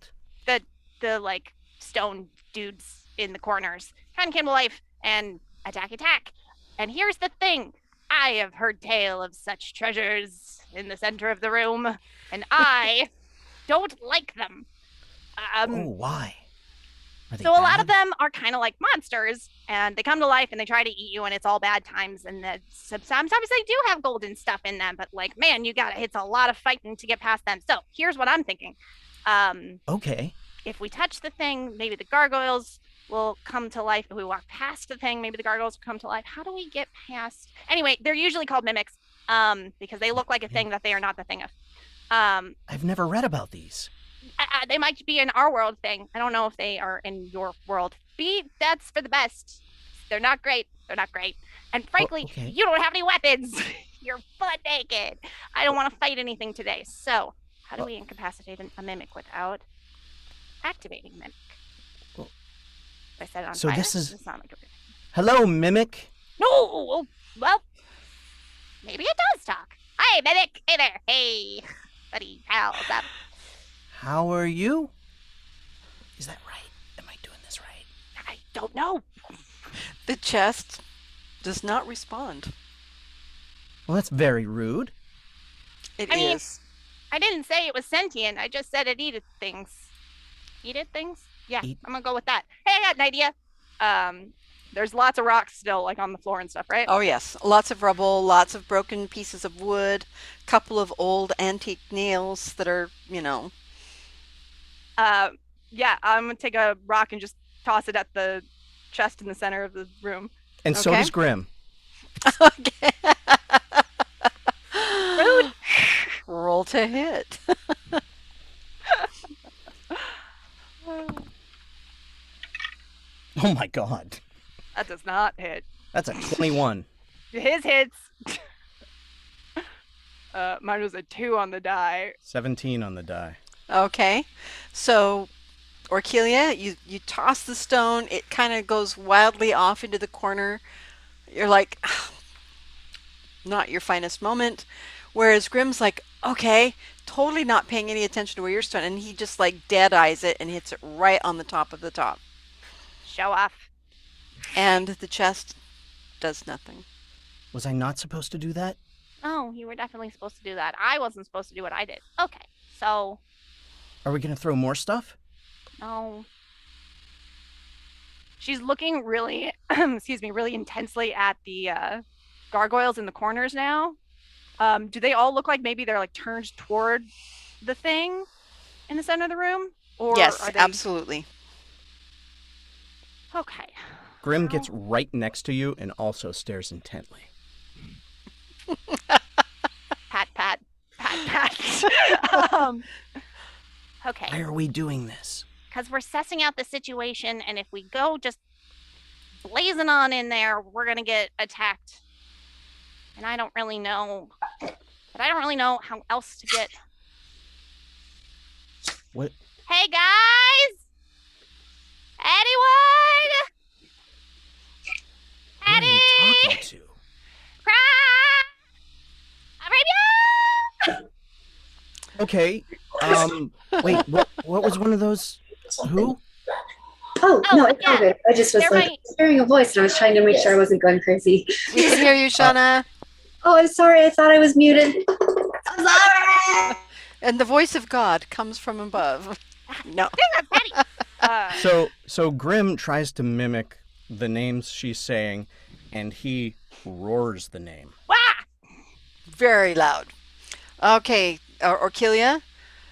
the like stone dudes in the corners kind of came to life and attack. And here's the thing: I have heard tale of such treasures in the center of the room, and I don't like them. Why? Are they So a lot of bad? them are kind of like monsters, and they come to life and they try to eat you, and it's all bad times. And sometimes they do have golden stuff in them, but like, man, it's a lot of fighting to get past them. So here's what I'm thinking. Okay. If we touch the thing, maybe the gargoyles will come to life. If we walk past the thing, maybe the gargoyles will come to life. How do we get past? Anyway, they're usually called mimics, because they look like a thing that they are not the thing of. I've never read about these. They might be an our world thing. I don't know if they are in your world. That's for the best. They're not great. And frankly, okay. You don't have any weapons. You're butt naked. I don't want to fight anything today. So, how do we incapacitate a mimic without activating mimic? Well, I said it on so fire. this is- Doesn't sound like a good thing. Hello, mimic. No. Well, maybe it does talk. Hi, mimic. Hey there. Hey, buddy. How's up? How are you? Is that right? Am I doing this right? I don't know. The chest does not respond. Well, that's very rude. It I mean- is. I didn't say it was sentient. I just said it eated things. Eated things? Yeah, Eat- I'm gonna go with that. Hey, I got an idea. There's lots of rocks still, like on the floor and stuff, right? Oh yes, lots of rubble, lots of broken pieces of wood, couple of old antique nails that are, Yeah, I'm gonna take a rock and just toss it at the chest in the center of the room. And so Okay. does Grim. Okay. Rude. Roll to hit. Oh my god. That does not hit. That's a 21. His hits. Mine was a 2 on the die. 17 on the die. Okay. So, Orkelia, you toss the stone. It kind of goes wildly off into the corner. You're like, not your finest moment. Whereas Grim's like, okay, totally not paying any attention to where you're standing. And he just like dead eyes it and hits it right on the top of the top. Show off. And the chest does nothing. Was I not supposed to do that? Oh, you were definitely supposed to do that. I wasn't supposed to do what I did. Okay, so Are we going to throw more stuff? no. She's looking really, excuse me, really intensely at the gargoyles in the corners now. Do they all look like maybe they're like turned toward the thing in the center of the room? Or Yes, are they... absolutely. Okay. Grim gets right next to you and also stares intently. Pat, pat, pat, pat. Why Okay, are we doing this? because we're sussing out the situation, and if we go just blazing on in there, we're gonna get attacked. And I don't really know, but I don't really know how else to get. What? Hey guys! Anyone? Who are you talking Eddie! to? Arabia! Okay. Wait, what was one of those? Who? Oh, Oh, no, it's yeah. all good. I just was They're like my- hearing a voice and I was trying to make sure I wasn't going crazy. We can hear you, Shauna. Oh, I'm sorry. I thought I was muted. I'm sorry. And the voice of God comes from above. No. So Grim tries to mimic the names she's saying, and he roars the name. Wah! Very loud. Okay, Orkelia?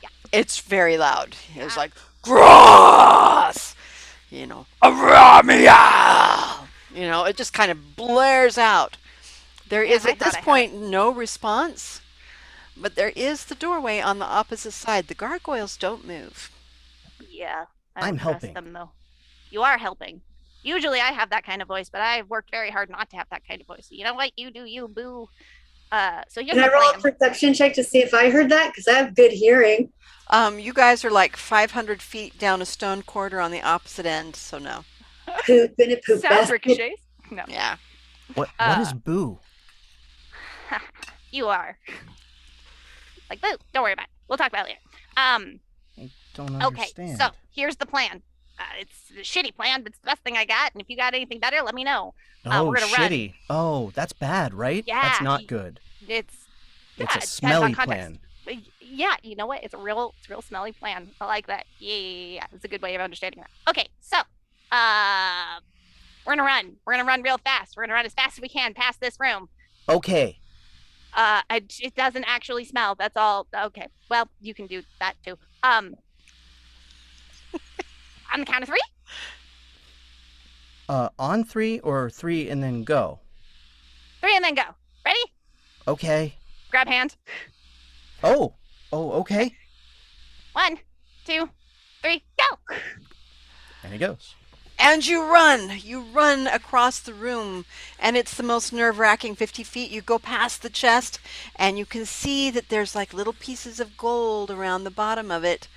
Yeah. It's very loud. It's like, Gross! Aramia! It just kind of blares out. There is I at thought this I had point no response, but there is the doorway on the opposite side. The gargoyles don't move. Yeah, I I'm don't trust helping. them though. You are helping. Usually I have that kind of voice, but I've worked very hard not to have that kind of voice. So you know what? You do you, boo. So here's Can I the roll a plan. perception check to see if I heard that? Because I have good hearing. You guys are like 500 feet down a stone corridor on the opposite end, so no. Poop in a poop Sounds basket. ricochets. No. Yeah. What is boo? You are. Like, boo, don't worry about it. We'll talk about it later. I don't Okay, understand. so here's the plan. It's a shitty plan, but it's the best thing I got. And if you got anything better, let me know. Oh, we're gonna run. shitty. Oh, that's bad, right? Yeah, That's not y- good. It's It's yeah, a it depends on smelly context. plan. But yeah, you know what? It's a real smelly plan. I like that. Yeah. It's a good way of understanding that. Okay, so we're gonna run. We're gonna run real fast. We're gonna run as fast as we can past this room. Okay. It doesn't actually smell. That's all. Okay. Well, you can do that too. On the count of 3. On 3 or 3 and then go? 3 and then go. Ready? Okay. Grab hand. Oh, okay. 1, 2, 3, go. And he goes. And you run across the room, and it's the most nerve-wracking 50 feet. You go past the chest, and you can see that there's like little pieces of gold around the bottom of it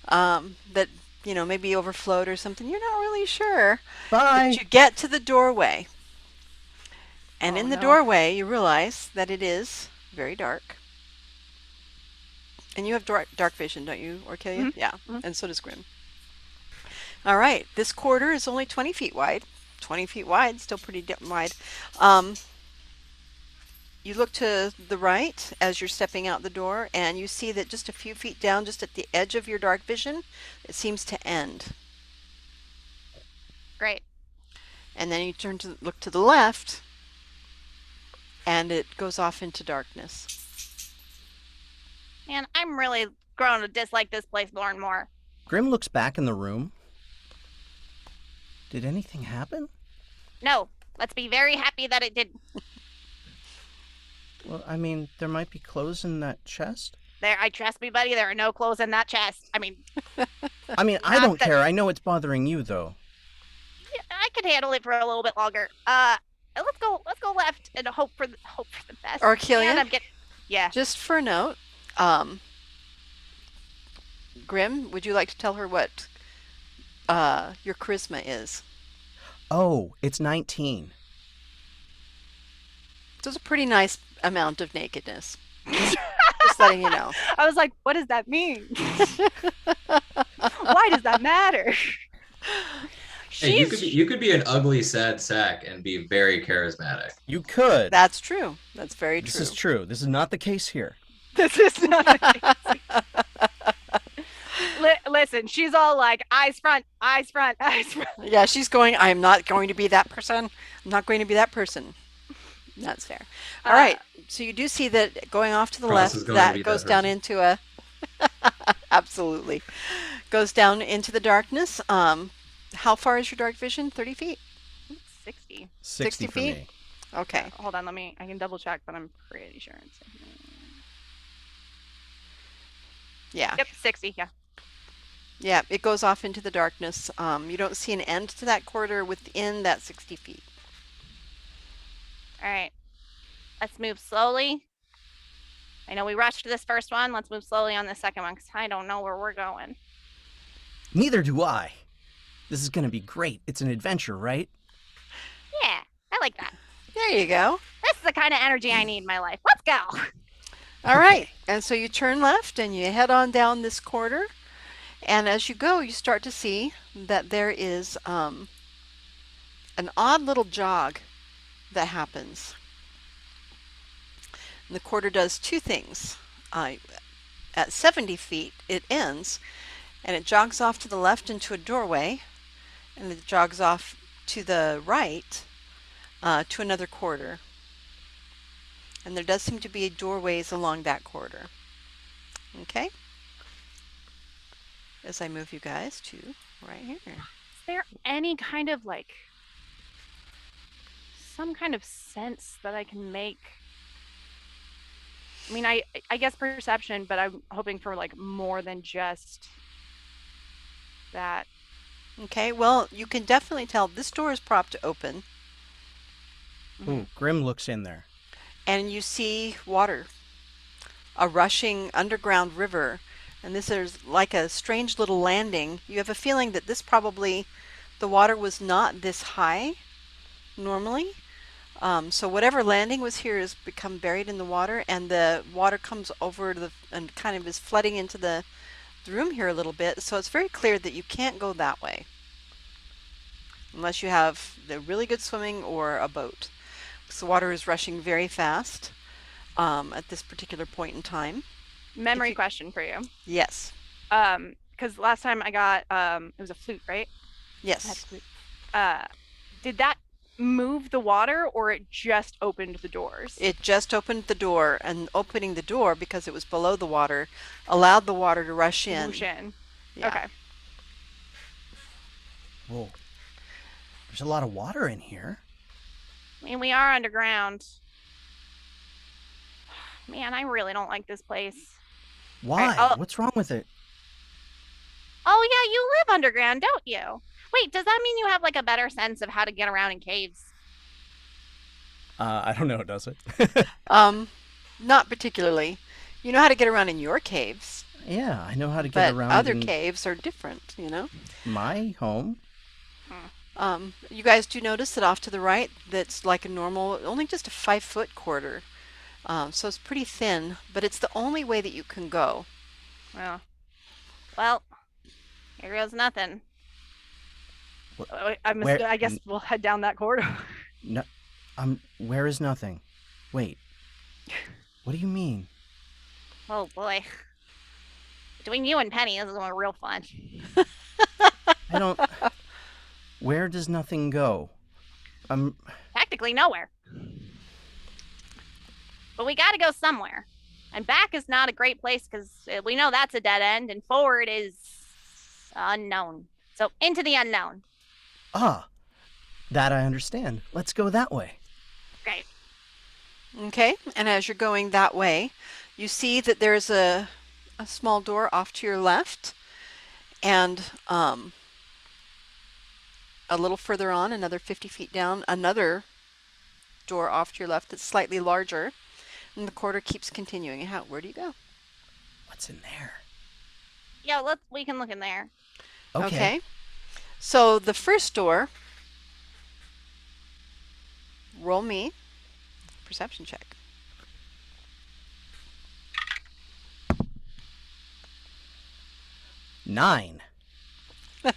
that, maybe overflowed or something. You're not really sure. Bye. But you get to the doorway, and Oh, in the no. doorway, you realize that it is very dark. And you have dark vision, don't you, Orkelia? Mhm. Yeah, Mhm. and so does Grim. All right, this corridor is only 20 feet wide. 20 feet wide, still pretty wide. You look to the right as you're stepping out the door, and you see that just a few feet down, just at the edge of your dark vision, it seems to end. Great. and then you look to the left, and it goes off into darkness. Man, I'm really growing to dislike this place more and more. Grim looks back in the room. Did anything happen? No, let's be very happy that it didn't. Well, I mean, there might be clothes in that chest. I trust me, buddy. There are no clothes in that chest. I mean, I don't care. I know it's bothering you, though. I can handle it for a little bit longer. Let's go left and hope for the best. Or Killian, Man, yeah. just for a note, Grim, would you like to tell her what your charisma is? Oh, it's 19. So it's a pretty nice amount of nakedness. Just letting you know. I was like, what does that mean? Why does that matter? Hey, you could be an ugly, sad sack and be very charismatic. You could. That's true. That's very true. This is true. This is not the case here. This is not the case. Listen, she's all like, eyes front, eyes front, eyes front. Yeah, she's going, I'm not going to be that person. I'm not going to be that person. That's fair. All right. So you do see that going off to the Cross is left, going to that be goes that down person. into a... Absolutely. Goes down into the darkness. How far is your dark vision? 30 feet? 60. 60 for feet? me. Okay. Hold on, I can double check, but I'm pretty sure it's... Yeah. Yep, 60, yeah. Yeah, it goes off into the darkness. You don't see an end to that corridor within that 60 feet. All right. Let's move slowly. I know we rushed this first one. Let's move slowly on the second one because I don't know where we're going. Neither do I. This is going to be great. It's an adventure, right? Yeah, I like that. There you go. This is the kind of energy I need in my life. Let's go. All right. And so you turn left and you head on down this corridor. And as you go, you start to see that there is an odd little jog that happens. And the corridor does two things. At 70 feet, it ends, and it jogs off to the left into a doorway, and it jogs off to the right to another corridor. And there does seem to be doorways along that corridor. Okay? As I move you guys to right here. Is there any kind of some kind of sense that I can make? I mean, I guess perception, but I'm hoping for more than just that. Okay, well, you can definitely tell this door is propped open, Ooh, Grim looks in there. and you see water, a rushing underground river, and this is like a strange little landing. You have a feeling that this probably, the water was not this high normally. So whatever landing was here has become buried in the water, and the water comes over and kind of is flooding into the room here a little bit. So it's very clear that you can't go that way unless you have the really good swimming or a boat. So the water is rushing very fast at this particular point in time. Memory question for you. Yes. Because last time I got it was a flute, right? I had a Yes. flute. Did that move the water, or it just opened the doors? It just opened the door, and opening the door because it was below the water allowed the water to rush in. Whoosh in. Yeah. Okay. Whoa. There's a lot of water in here. I mean, we are underground. Man, I really don't like this place. Why? I'll- What's wrong with it? Oh, yeah, you live underground, don't you? Wait, does that mean you have a better sense of how to get around in caves? I don't know, does it? Not particularly. You know how to get around in your caves, Yeah, I know how to get but around other in caves are different, my home. You guys do notice that off to the right, that's like a normal, only just a 5-foot corridor. So it's pretty thin, but it's the only way that you can go. Well, here goes nothing. Where- I guess we'll head down that corridor. No, where is nothing? Wait. What do you mean? Oh, boy. Between you and Penny, this is going real fun. I don't. Where does nothing go? Practically nowhere. But we got to go somewhere. And back is not a great place because we know that's a dead end, and forward is unknown. So into the unknown. Ah, that I understand. Let's go that way. Great. Okay, and as you're going that way, you see that there's a small door off to your left, and a little further on, another 50 feet down, another door off to your left that's slightly larger, and the corridor keeps continuing. Where do you go? What's in there? Yeah, we can look in there. Okay. So the first door, roll me perception check. Nine. I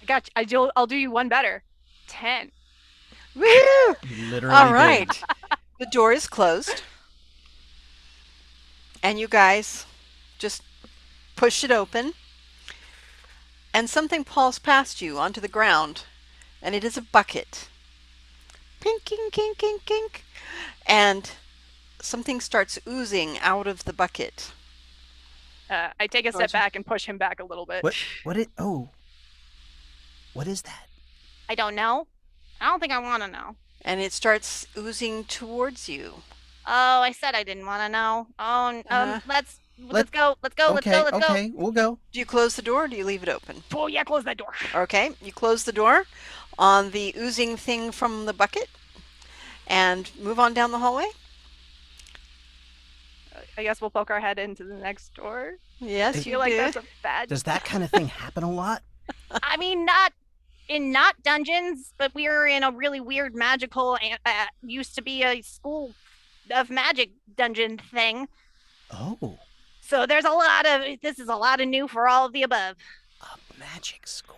got you. I'll do you one better. 10. Woo! You literally All did. right. The door is closed, and you guys just push it open, and something falls past you onto the ground, and it is a bucket. Pink, kink, kink, kink, kink. And something starts oozing out of the bucket. I take a step Gotcha. back and push him back a little bit. What is that? I don't know. I don't think I want to know. And it starts oozing towards you. Oh, I said I didn't want to know. Oh, let's go. Let's go. Okay, Let's go. okay, we'll go. Do you close the door or do you leave it open? Oh yeah, close that door. Okay, you close the door on the oozing thing from the bucket and move on down the hallway. I guess we'll poke our head into the next door. Yes, I you feel like do. that's a bad. Does that kind of thing happen a lot? I mean, not dungeons, but we're in a really weird magical, used to be a school of magic dungeon thing. Oh, So this is a lot of new for all of the above. a magic school.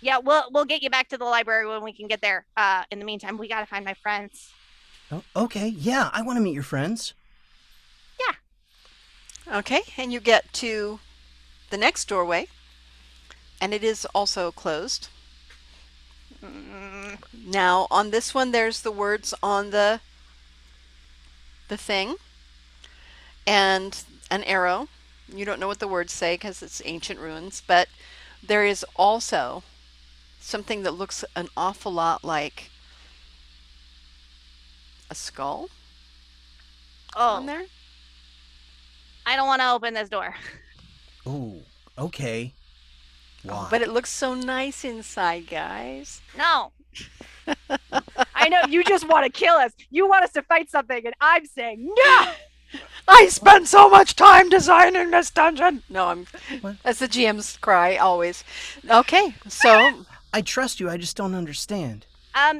Yeah, we'll get you back to the library when we can get there. In the meantime, we gotta find my friends. Oh, okay, yeah, I want to meet your friends. Okay, and you get to the next doorway, and it is also closed. Now, on this one, there's the words on the thing, and an arrow. You don't know what the words say because it's ancient ruins, but there is also something that looks an awful lot like a skull on Oh, there. I don't want to open this door. Oh, okay. Why? But it looks so nice inside, guys. No. I know you just want to kill us. You want us to fight something, and I'm saying no. I spent so much time designing this dungeon. No, What? that's the GM's cry always. Okay, so I trust you, I just don't understand.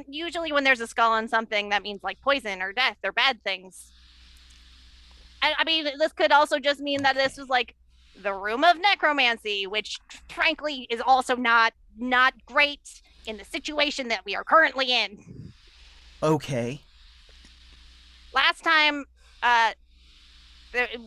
Usually when there's a skull on something, that means like poison or death or bad things. I mean, this could also just mean that this was like the room of necromancy, which frankly is also not great in the situation that we are currently in. Okay. Last time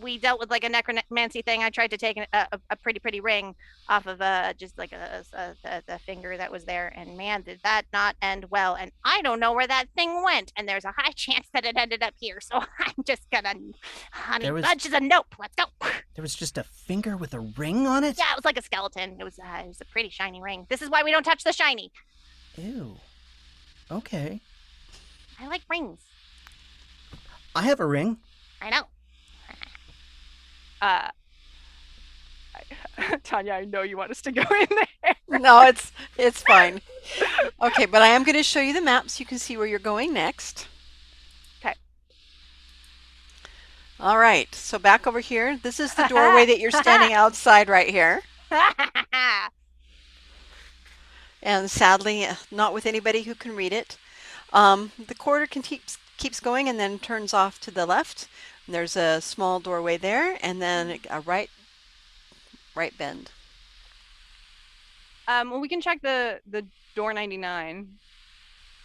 we dealt with like a necromancy thing, I tried to take a pretty ring off of just like the finger that was there, and man, did that not end well. And I don't know where that thing went, and there's a high chance that it ended up here. So I'm just gonna, honey, bunches of nope. Let's go. There was just a finger with a ring on it? Yeah, it was like a skeleton. It was a pretty shiny ring. This is why we don't touch the shiny. Ew. Okay. I like rings. I have a ring. I know. Tanya, I know you want us to go in there. no, it's fine. Okay, but I am going to show you the map so you can see where you're going next. Okay. All right, so back over here. This is the doorway that you're standing outside right here. And sadly, not with anybody who can read it. The corridor keeps going and then turns off to the left. And there's a small doorway there, and then a right bend. Well, we can check the door 99.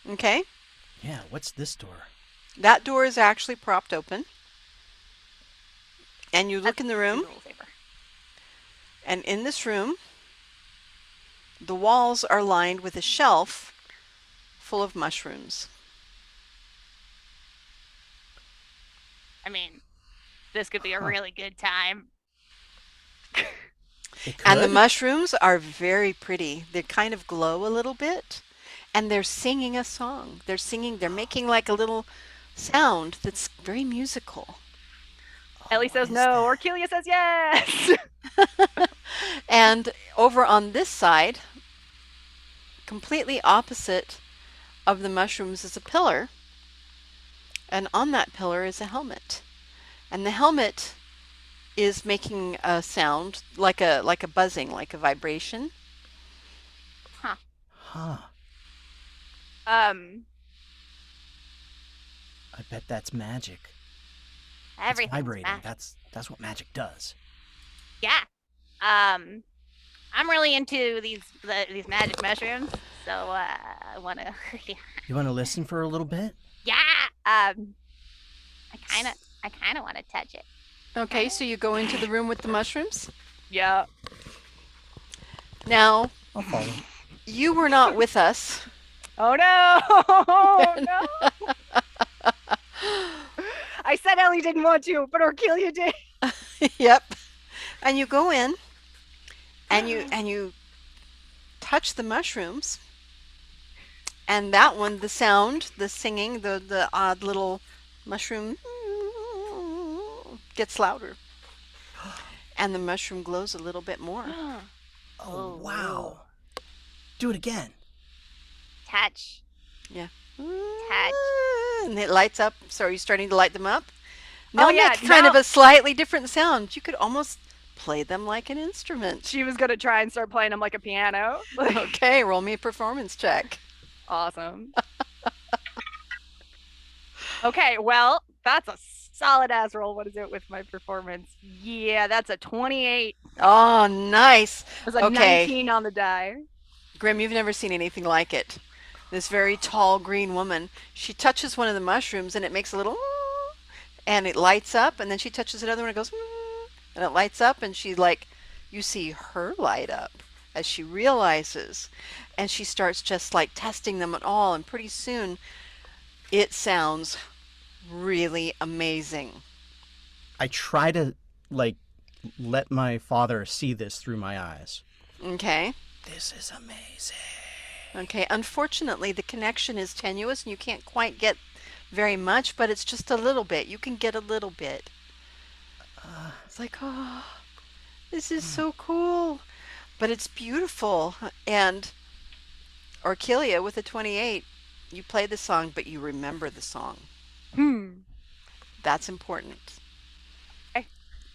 Okay, Yeah, what's this door? that door is actually propped open. And you look in the room, and in this room, the walls are lined with a shelf full of mushrooms. I mean, this could be a Huh. really good time. It And the could? mushrooms are very pretty. They kind of glow a little bit, and they're singing a song. They're making like a little sound that's very musical. Ellie What says is no, that? Orkelia says yes. And over on this side, completely opposite of the mushrooms, is a pillar, and on that pillar is a helmet. And the helmet is making a sound like a buzzing, like a vibration. Huh. um, I bet that's magic. It's everything's vibrating. magic. That's what magic does. Yeah. I'm really into these magic mushrooms, so I wanna. You want to listen for a little bit? Yeah. I kind of want to touch it. Okay, so you go into the room with the mushrooms. Yeah. Now, I'll follow. you were not with us. Oh no! Oh no! I said Ellie didn't want to, but Orkelia did. Yep. And you go in and you touch the mushrooms. And that one, the sound, the singing, the odd little mushroom gets louder. And the mushroom glows a little bit more. Oh, wow. Do it again. Touch. Yeah. Touch. And it lights up. So are you starting to light them up? Oh, They'll yeah, make kind of now- a slightly different sound. You could almost play them like an instrument. She was gonna try and start playing them like a piano. Okay, roll me a performance check. Awesome. Okay, well, that's a solid ass roll. What is it with my performance? Yeah, that's a 28. Oh, nice. There's a Okay. 19 on the die. Grim, you've never seen anything like it. This very tall green woman, she touches one of the mushrooms and it makes a little and it lights up, and then she touches another one and it goes and it lights up, and she like, you see her light up as she realizes, and she starts just like testing them at all, and pretty soon it sounds really amazing. I try to, like, let my father see this through my eyes. Okay. This is amazing. Okay, unfortunately, the connection is tenuous and you can't quite get very much, but it's just a little bit. You can get a little bit. It's like, oh, this is so cool. But it's beautiful. And Orkelia with a 28, you play the song, but you remember the song. That's important. Okay.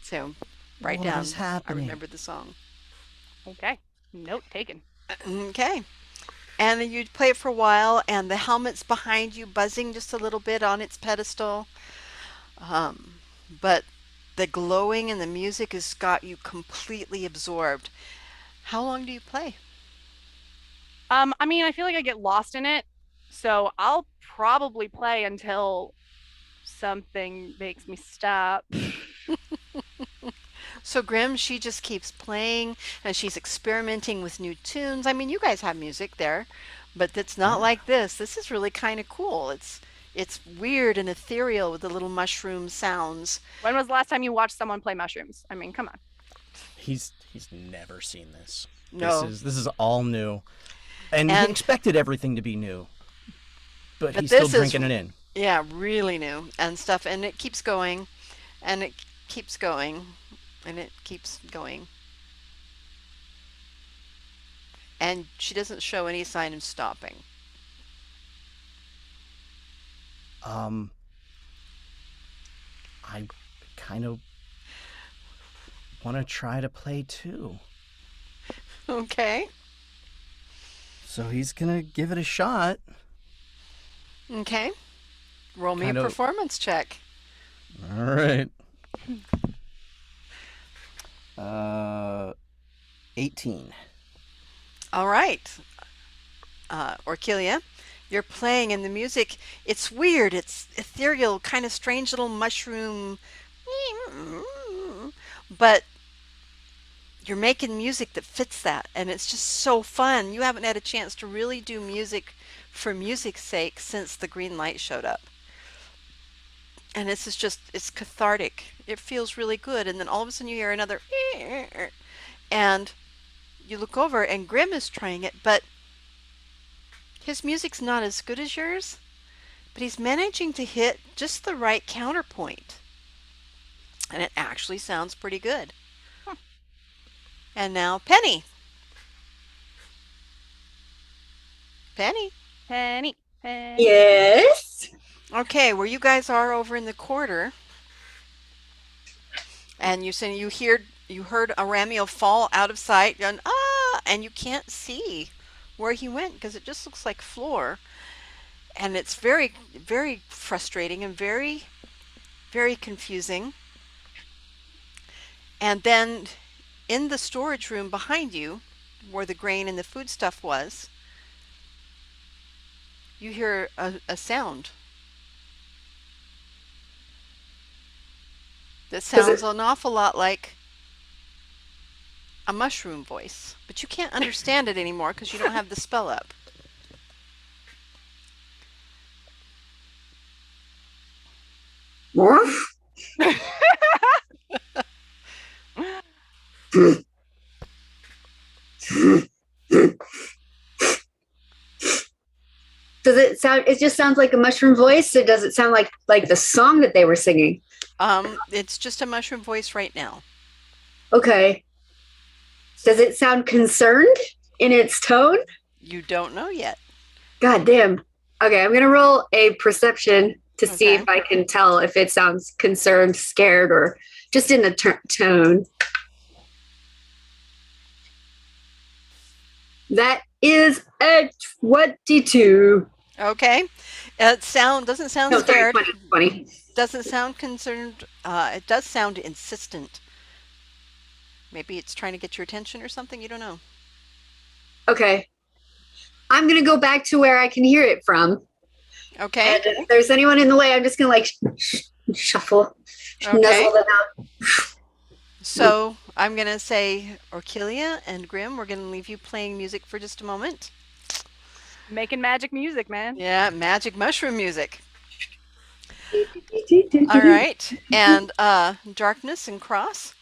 So write What down, is I happening? remember the song. Okay. Note taken. Okay. And then you'd play it for a while, and the helmet's behind you, buzzing just a little bit on its pedestal. But the glowing and the music has got you completely absorbed. How long do you play? I mean, I feel like I get lost in it, so I'll probably play until something makes me stop. So Grim, she just keeps playing, and she's experimenting with new tunes. I mean, you guys have music there, but it's not like this. This is really kind of cool. It's weird and ethereal with the little mushroom sounds. When was the last time you watched someone play mushrooms? I mean, come on. He's never seen this. No. This is all new. And he And- expected everything to be new. But But he's still this is- drinking it in. Yeah, really new and stuff, and it keeps going, and it keeps going, and it keeps going. And she doesn't show any sign of stopping. I kind of want to try to play too. Okay. So he's going to give it a shot. Okay. Roll me Kind a of- performance check. All right. 18. All right. Orkelia, you're playing, and the music, it's weird. It's ethereal, kind of strange little mushroom. But you're making music that fits that, and it's just so fun. You haven't had a chance to really do music for music's sake since the green light showed up. And this is just, it's cathartic. It feels really good. And then all of a sudden you hear another, and you look over and Grim is trying it, but his music's not as good as yours, but he's managing to hit just the right counterpoint. And it actually sounds pretty good. And now Penny. Penny. Penny. Penny. Yes. Okay, where you guys are over in the quarter, and you heard Aramio fall out of sight, and you can't see where he went because it just looks like floor, and it's very, very frustrating and very, very confusing. And then in the storage room behind you, where the grain and the food stuff was, you hear a sound that sounds an awful lot like a mushroom voice, but you can't understand it anymore because you don't have the spell up. Does it sound? It just sounds like a mushroom voice. Or does it sound like the song that they were singing? It's just a mushroom voice right now. Okay. Does it sound concerned in its tone? You don't know yet. God damn. Okay, I'm gonna roll a perception to see if I can tell if it sounds concerned, scared, or just in the tone. That is a 22. Okay. Doesn't sound No, scared. 20. Doesn't sound concerned. It does sound insistent. Maybe it's trying to get your attention or something. You don't know. Okay. I'm going to go back to where I can hear it from. Okay. And if there's anyone in the way, I'm just going to shuffle, nuzzle them out. So I'm going to say, Orkilia and Grim, we're going to leave you playing music for just a moment. Making magic music, man. Yeah, magic mushroom music. All right. And Darkness and Cross,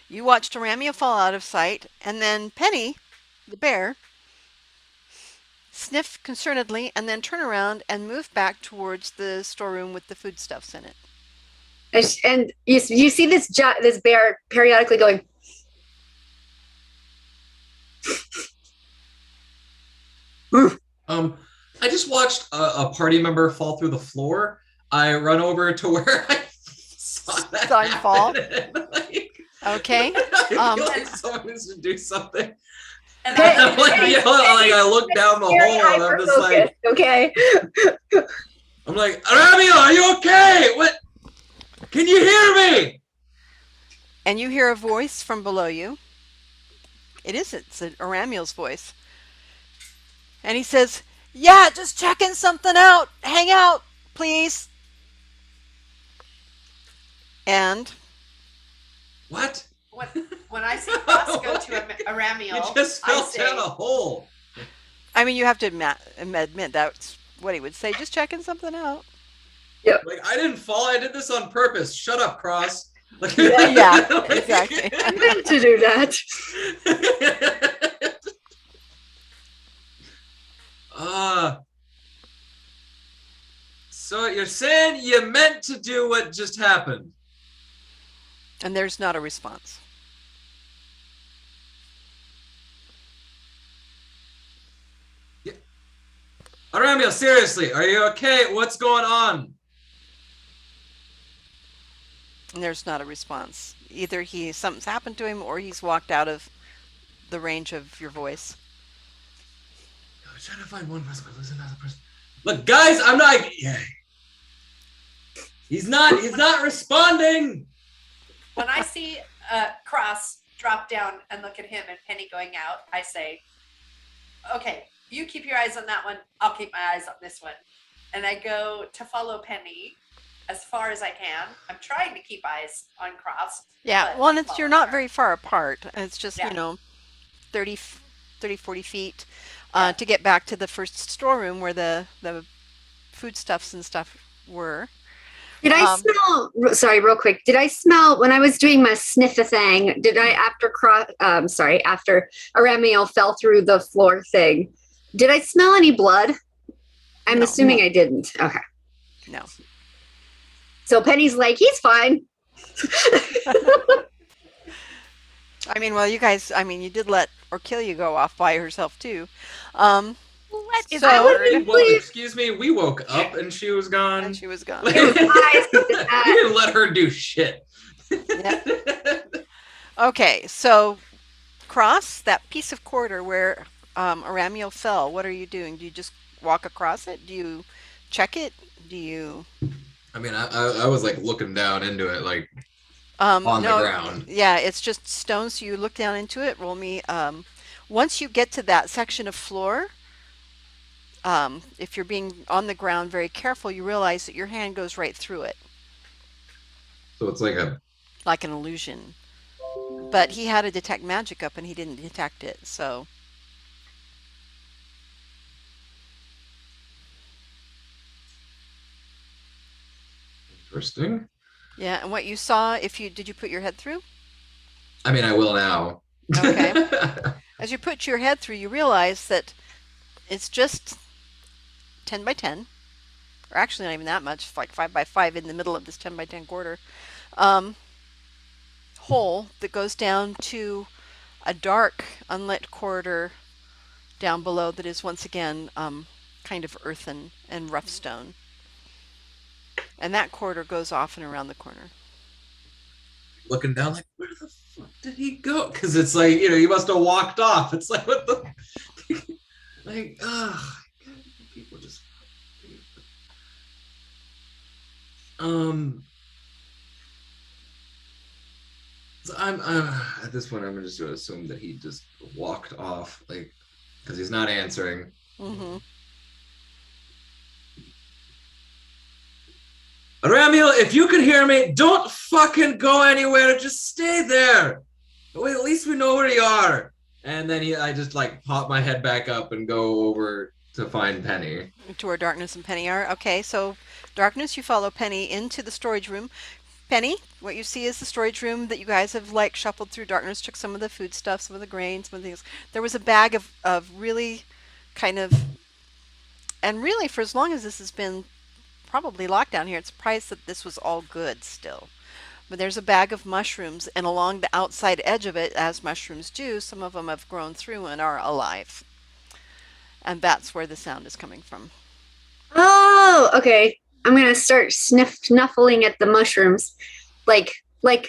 you watched Aramia fall out of sight, and then Penny, the bear, sniff concernedly and then turn around and move back towards the storeroom with the foodstuffs in it. And you see this bear periodically going. I just watched a party member fall through the floor. I run over to where I saw that Saw him fall? Okay. I feel like someone needs to do something. And I look down the hole and I'm just like, okay. I'm like, Aramio, are you okay? What? Can you hear me? And you hear a voice from below you. It's Aramio's voice. And he says, yeah, just checking something out. Hang out, please. And what? When I see Cross go to Aramio, You just fell down a hole. I mean, you have to admit that's what he would say. Just checking something out. Yep. Like, I didn't fall. I did this on purpose. Shut up, Cross. Yeah, exactly. I meant to do that. So you're saying you meant to do what just happened? And there's not a response. Aramio, seriously, are you okay? What's going on? And there's not a response. Either something's happened to him or he's walked out of the range of your voice. I'm trying to find one person, but lose another person. Look, guys, I'm not. Yeah. He's not responding. When I see Cross drop down and look at him and Penny going out, I say, okay, you keep your eyes on that one. I'll keep my eyes on this one. And I go to follow Penny. as far as I can. I'm trying to keep eyes on Cross. Yeah, but well, and I'm you're falling not apart. very far apart. It's just, Yeah. 30, 40 feet Yeah. to get back to the first storeroom where the foodstuffs and stuff were. Did I smell? Sorry, real quick. Did I smell when I was doing my sniffer thing? Did I after Aramiel fell through the floor thing? Did I smell any blood? I'm No. assuming I didn't. Okay. No. So Penny's like, he's fine. I mean, well, you guys, you did let Orkilia go off by herself too. Let is So- a I word. wouldn't- Excuse me, we woke up and she was gone. And she was gone. we It was eyes that did that. didn't let her do shit. Okay, so cross that piece of corridor where Aramiel fell. What are you doing? Do you just walk across it? Do you check it? Do you? I mean, I was like looking down into it, like On the ground. Yeah, it's just stone. So you look down into it. Roll me. Once you get to that section of floor, if you're being on the ground very careful, you realize that your hand goes right through it, So it's like an illusion. But he had a detect magic up, and he didn't detect it. So interesting. yeah, and what you saw, did you put your head through? I mean, I will now. Okay. As you put your head through, you realize that it's just 10 by 10, or actually not even that much, like 5 by 5 in the middle of this 10 by 10 quarter hole that goes down to a dark, unlit corridor down below that is once again kind of earthen and rough stone. And that corridor goes off and around the corner. Looking down, like, where the fuck did he go? Because it's like, he must have walked off. It's like, what the? Like, people just. So I'm at this point, I'm just going to assume that he just walked off, like, because he's not answering. Mm-hmm. Ramiel, if you can hear me, don't fucking go anywhere. Just stay there. Wait, at least we know where you are. And then I just like pop my head back up and go over to find Penny. To where Darkness and Penny are. Okay, so Darkness, you follow Penny into the storage room. Penny, what you see is the storage room that you guys have like shuffled through. Darkness took some of the food stuff, some of the grains, some of the things. There was a bag of really kind of, and really for as long as this has been probably locked down here, it's surprised that this was all good still. But there's a bag of mushrooms, and along the outside edge of it, as mushrooms do, some of them have grown through and are alive. And that's where the sound is coming from. Oh, okay. I'm gonna start snuffling at the mushrooms, like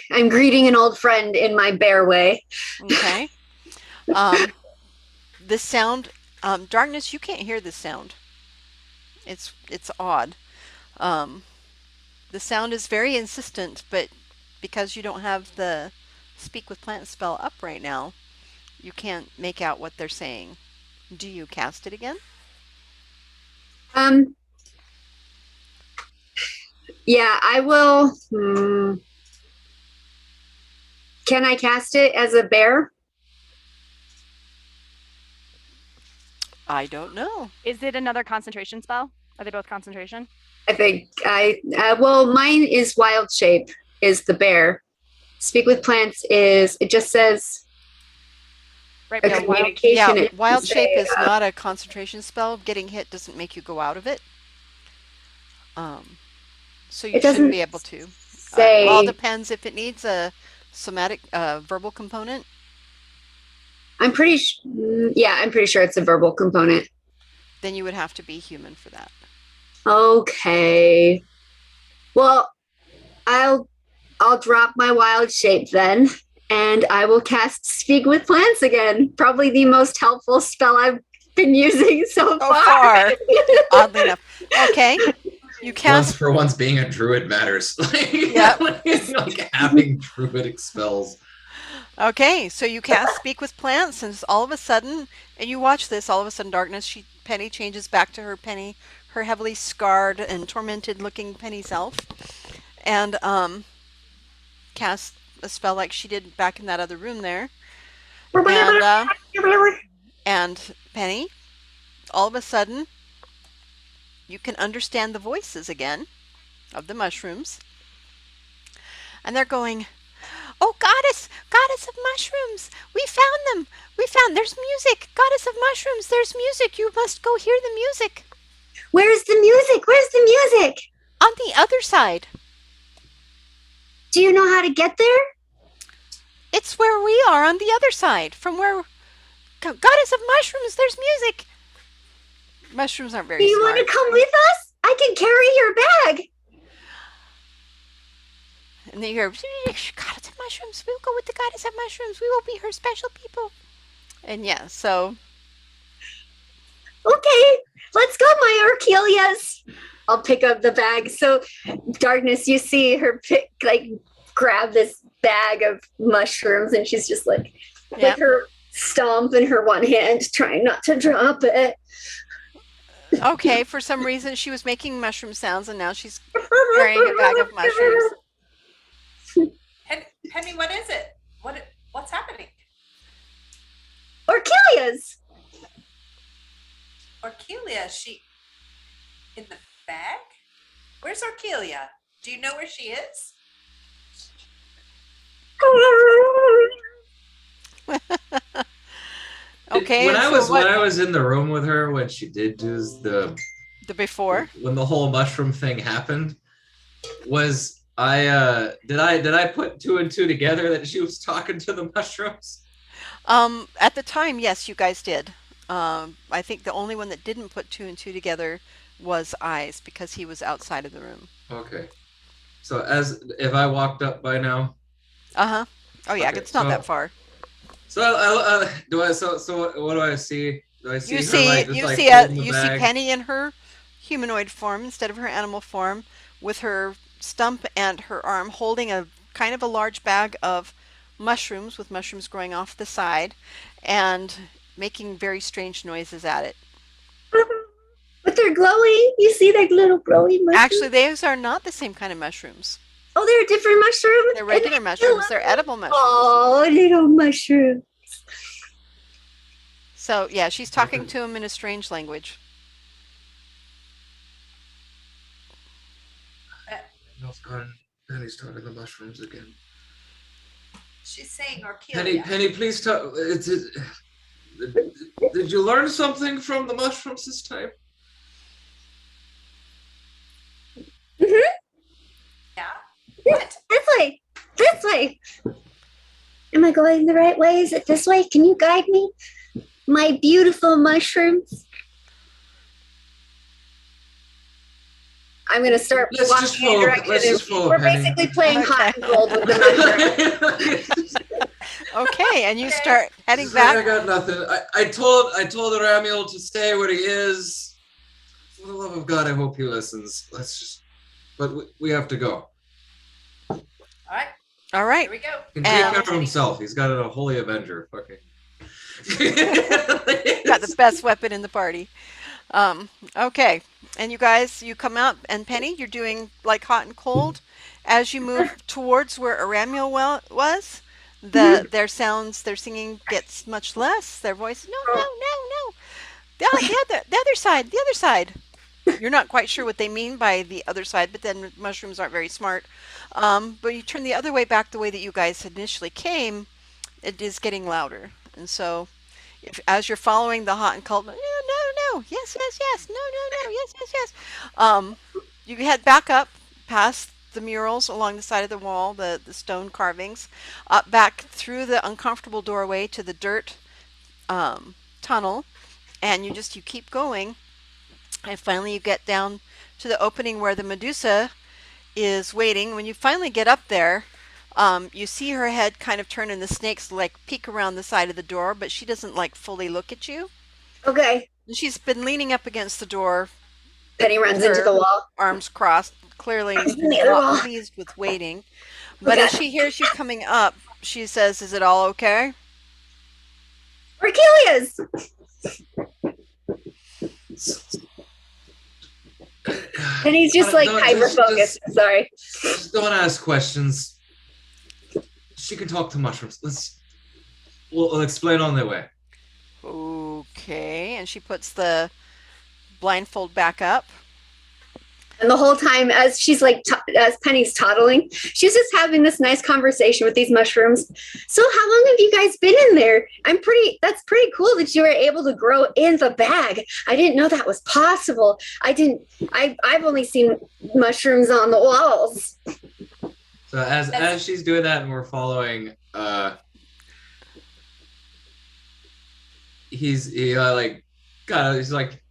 I'm greeting an old friend in my bear way. Okay. This sound, Darkness, you can't hear this sound. It's odd. The sound is very insistent, but because you don't have the Speak with Plant spell up right now, you can't make out what they're saying. Do you cast it again? Yeah, I will. Can I cast it as a bear? I don't know. Is it another concentration spell? Are they both concentration? I think well, mine is wild shape is the bear. Speak with plants is, it just says Right, a but wild, communication. Yeah, it Wild doesn't Shape say, is not a concentration spell. Getting hit doesn't make you go out of it. So you It doesn't shouldn't be able to. say. All depends if it needs a somatic verbal component. I'm pretty sure it's a verbal component. Then you would have to be human for that. Okay. Well, I'll drop my wild shape then, and I will cast Speak with Plants again. Probably the most helpful spell I've been using so far. Oddly enough. Okay. You cast. For once, being a druid matters. Yeah. Like having druidic spells. Okay, so you cast Speak with Plants, and all of a sudden, and you watch this, all of a sudden, Darkness, Penny changes back to her Penny her heavily scarred and tormented looking Penny self, and cast a spell like she did back in that other room there. And Penny, all of a sudden, you can understand the voices again of the mushrooms. And they're going, "Oh, goddess, goddess of mushrooms, we found them. There's music. Goddess of mushrooms, there's music. You must go hear the music." Where's the music? Where's the music? On the other side. Do you know how to get there? It's where we are, on the other side. From where... Goddess of mushrooms, there's music. Mushrooms aren't very Do you smart. want to come with us? I can carry your bag. And then you hear, "Goddess of mushrooms, we'll go with the goddess of mushrooms. We will be her special people." And yeah, so... Okay, let's go, my Orchelias. I'll pick up the bag. So, Darkness, you see her grab this bag of mushrooms, and she's just like, Yeah. with her stomp in her one hand, trying not to drop it. Okay, for some reason she was making mushroom sounds, and now she's carrying a bag of mushrooms. Penny, what is it? What's happening? Orchelias. Orchelia, she in the bag? Where's Orchelia? Do you know where she is? Okay. When and I so was what- when I was in the room with her when she did do the before. when the whole mushroom thing happened, was I did I put two and two together that she was talking to the mushrooms? At the time, yes, you guys did. I think the only one that didn't put two and two together was Eyes, because he was outside of the room. Okay. So as if I walked up by now. Uh-huh. Oh yeah, Okay, it's not so- that far. So what do I see? Do I see You her see like, just, you like, see holding the you see bag? Penny in her humanoid form instead of her animal form, with her stump and her arm holding a kind of a large bag of mushrooms, with mushrooms growing off the side, and making very strange noises at it. But they're glowing. You see that little glowing mushroom? Actually, those are not the same kind of mushrooms. Oh, they're different mushrooms? They're regular mushrooms. They're edible mushrooms. Oh, little mushroom. So yeah, she's talking to him in a strange language. Penny's talking to mushrooms again. She's saying Orchelia. Penny, please tell. Did you learn something from the mushrooms this time? Yeah. What? This way. This way. Am I going the right way? Is it this way? Can you guide me? My beautiful mushrooms. I'm going to start Let's just walking in follow- direction. let's just follow We're Penny. basically playing Okay. hot and cold with the mushrooms. Okay, and you start heading I back. got nothing. I told Ramiel to stay where he is. For the love of God, I hope he listens. But we have to go. All right, All right. here we go. He can take care of Penny. himself. He's got a holy avenger. Fucking. Got the best weapon in the party. Okay, and you guys, you come out, and Penny, you're doing like hot and cold. As you move towards where Aramuel was, their sounds, their singing gets much less. Their voice, no. The other side. You're not quite sure what they mean by the other side, but then mushrooms aren't very smart. But you turn the other way back the way that you guys initially came, it is getting louder. And so, as you're following the hot and cold, no, yes, no, yes. You head back up past the murals along the side of the wall, the stone carvings, up back through the uncomfortable doorway to the dirt tunnel, and you keep going, and finally you get down to the opening where the Medusa is waiting. When you finally get up there, you see her head kind of turn, and the snakes like peek around the side of the door, but she doesn't like fully look at you. Okay. And she's been leaning up against the door, Penny runs into the wall. arms crossed, clearly the other wall. not pleased with waiting. But as she hears you coming up, she says, "Is it all okay?" Orchelias! And he's just like Don't- hyper focused. Sorry. Just don't ask questions. She can talk to mushrooms. We'll explain on the way. Okay, and she puts the blindfold back up. And the whole time, as she's like, as Penny's toddling, she's just having this nice conversation with these mushrooms. So, how long have you guys been in there? That's pretty cool that you were able to grow in the bag. I didn't know that was possible. I've only seen mushrooms on the walls. So as she's doing that and we're following, he's like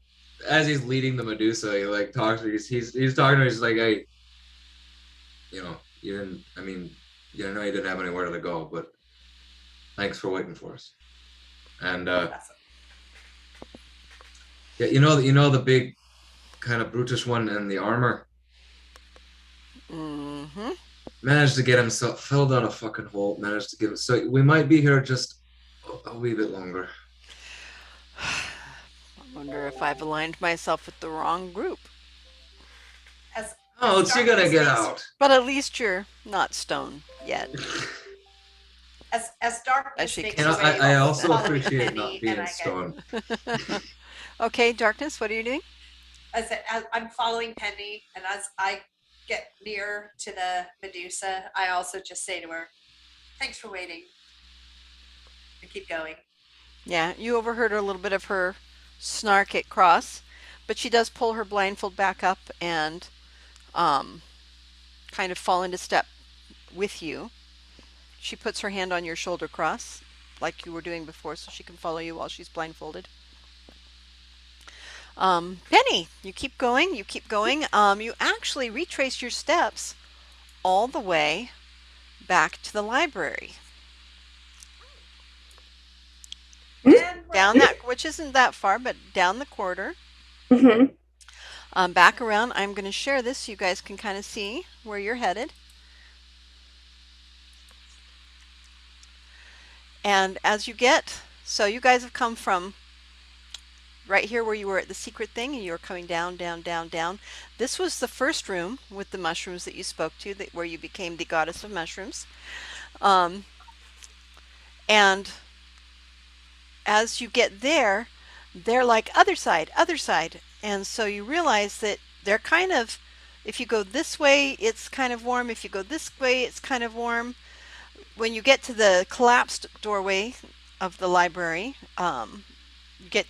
as he's leading the Medusa, he like talks to her, he's talking to her, he's like, hey, you didn't know you didn't have anywhere to go, but thanks for waiting for us. And yeah, you know the big kind of brutish one in the armor? Mm-hmm. Managed to get him, so fell down a fucking hole, managed to get him, so we might be here just a wee bit longer. I wonder if I've aligned myself with the wrong group. Oh, you're gonna get out. But at least you're not stone yet. As darkness As she makes can- its way I over also the appreciate Penny, not and being I get- stoned. Okay, Darkness, what are you doing? as I'm following Penny, and as I get near to the Medusa, I also just say to her, "Thanks for waiting," and keep going. Yeah, you overheard a little bit of her snark at Cross, but she does pull her blindfold back up and kind of fall into step with you. She puts her hand on your shoulder, Cross, like you were doing before, so she can follow you while she's blindfolded. Penny, you keep going. You actually retrace your steps all the way back to the library. And Down that, which isn't that far, but down the corridor. Mm-hmm. Back around, I'm going to share this so you guys can kind of see where you're headed. And as you get, so you guys have come from right here where you were at the secret thing, and you were coming down, down, down, down. This was the first room with the mushrooms that you spoke to, where you became the goddess of mushrooms. And as you get there, they're like other side. And so you realize that they're kind of, if you go this way, it's kind of warm. If you go this way, it's kind of warm. When you get to the collapsed doorway of the library, you get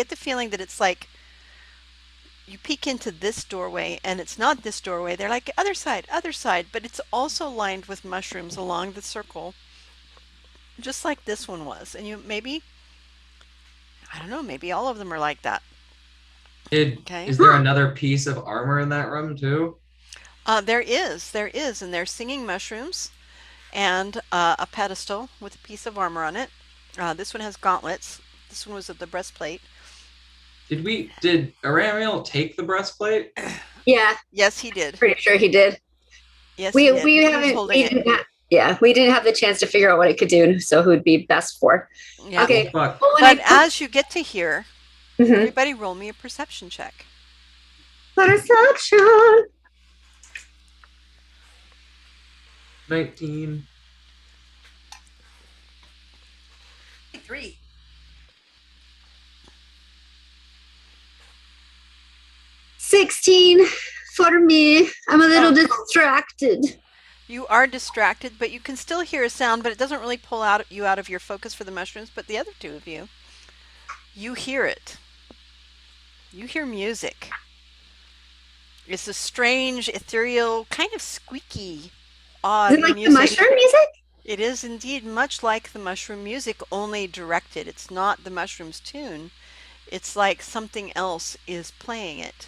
the feeling that it's like you peek into this doorway and it's not this doorway. They're like other side, but it's also lined with mushrooms along the circle, just like this one was. And maybe all of them are like that. Okay. Is there another piece of armor in that room too? There is, and they're singing mushrooms, and a pedestal with a piece of armor on it. This one has gauntlets. This one was at the breastplate. Did Aramiel take the breastplate? Yeah, Yes, he did. pretty sure he did. Yes, We he did. we He was haven't. holding it. We didn't have the chance to figure out what it could do, so who would be best for. Yeah. Okay. Oh, fuck. Well, when But I as you get to here, Mhm. everybody roll me a perception check. Perception. 19. 3. 16 for me. I'm a little distracted. You are distracted, but you can still hear a sound, but it doesn't really pull you out of your focus for the mushrooms. But the other two of you, you hear it. You hear music. It's a strange, ethereal, kind of squeaky, odd Is it like music. the mushroom music? It is indeed much like the mushroom music, only directed. It's not the mushroom's tune. It's like something else is playing it.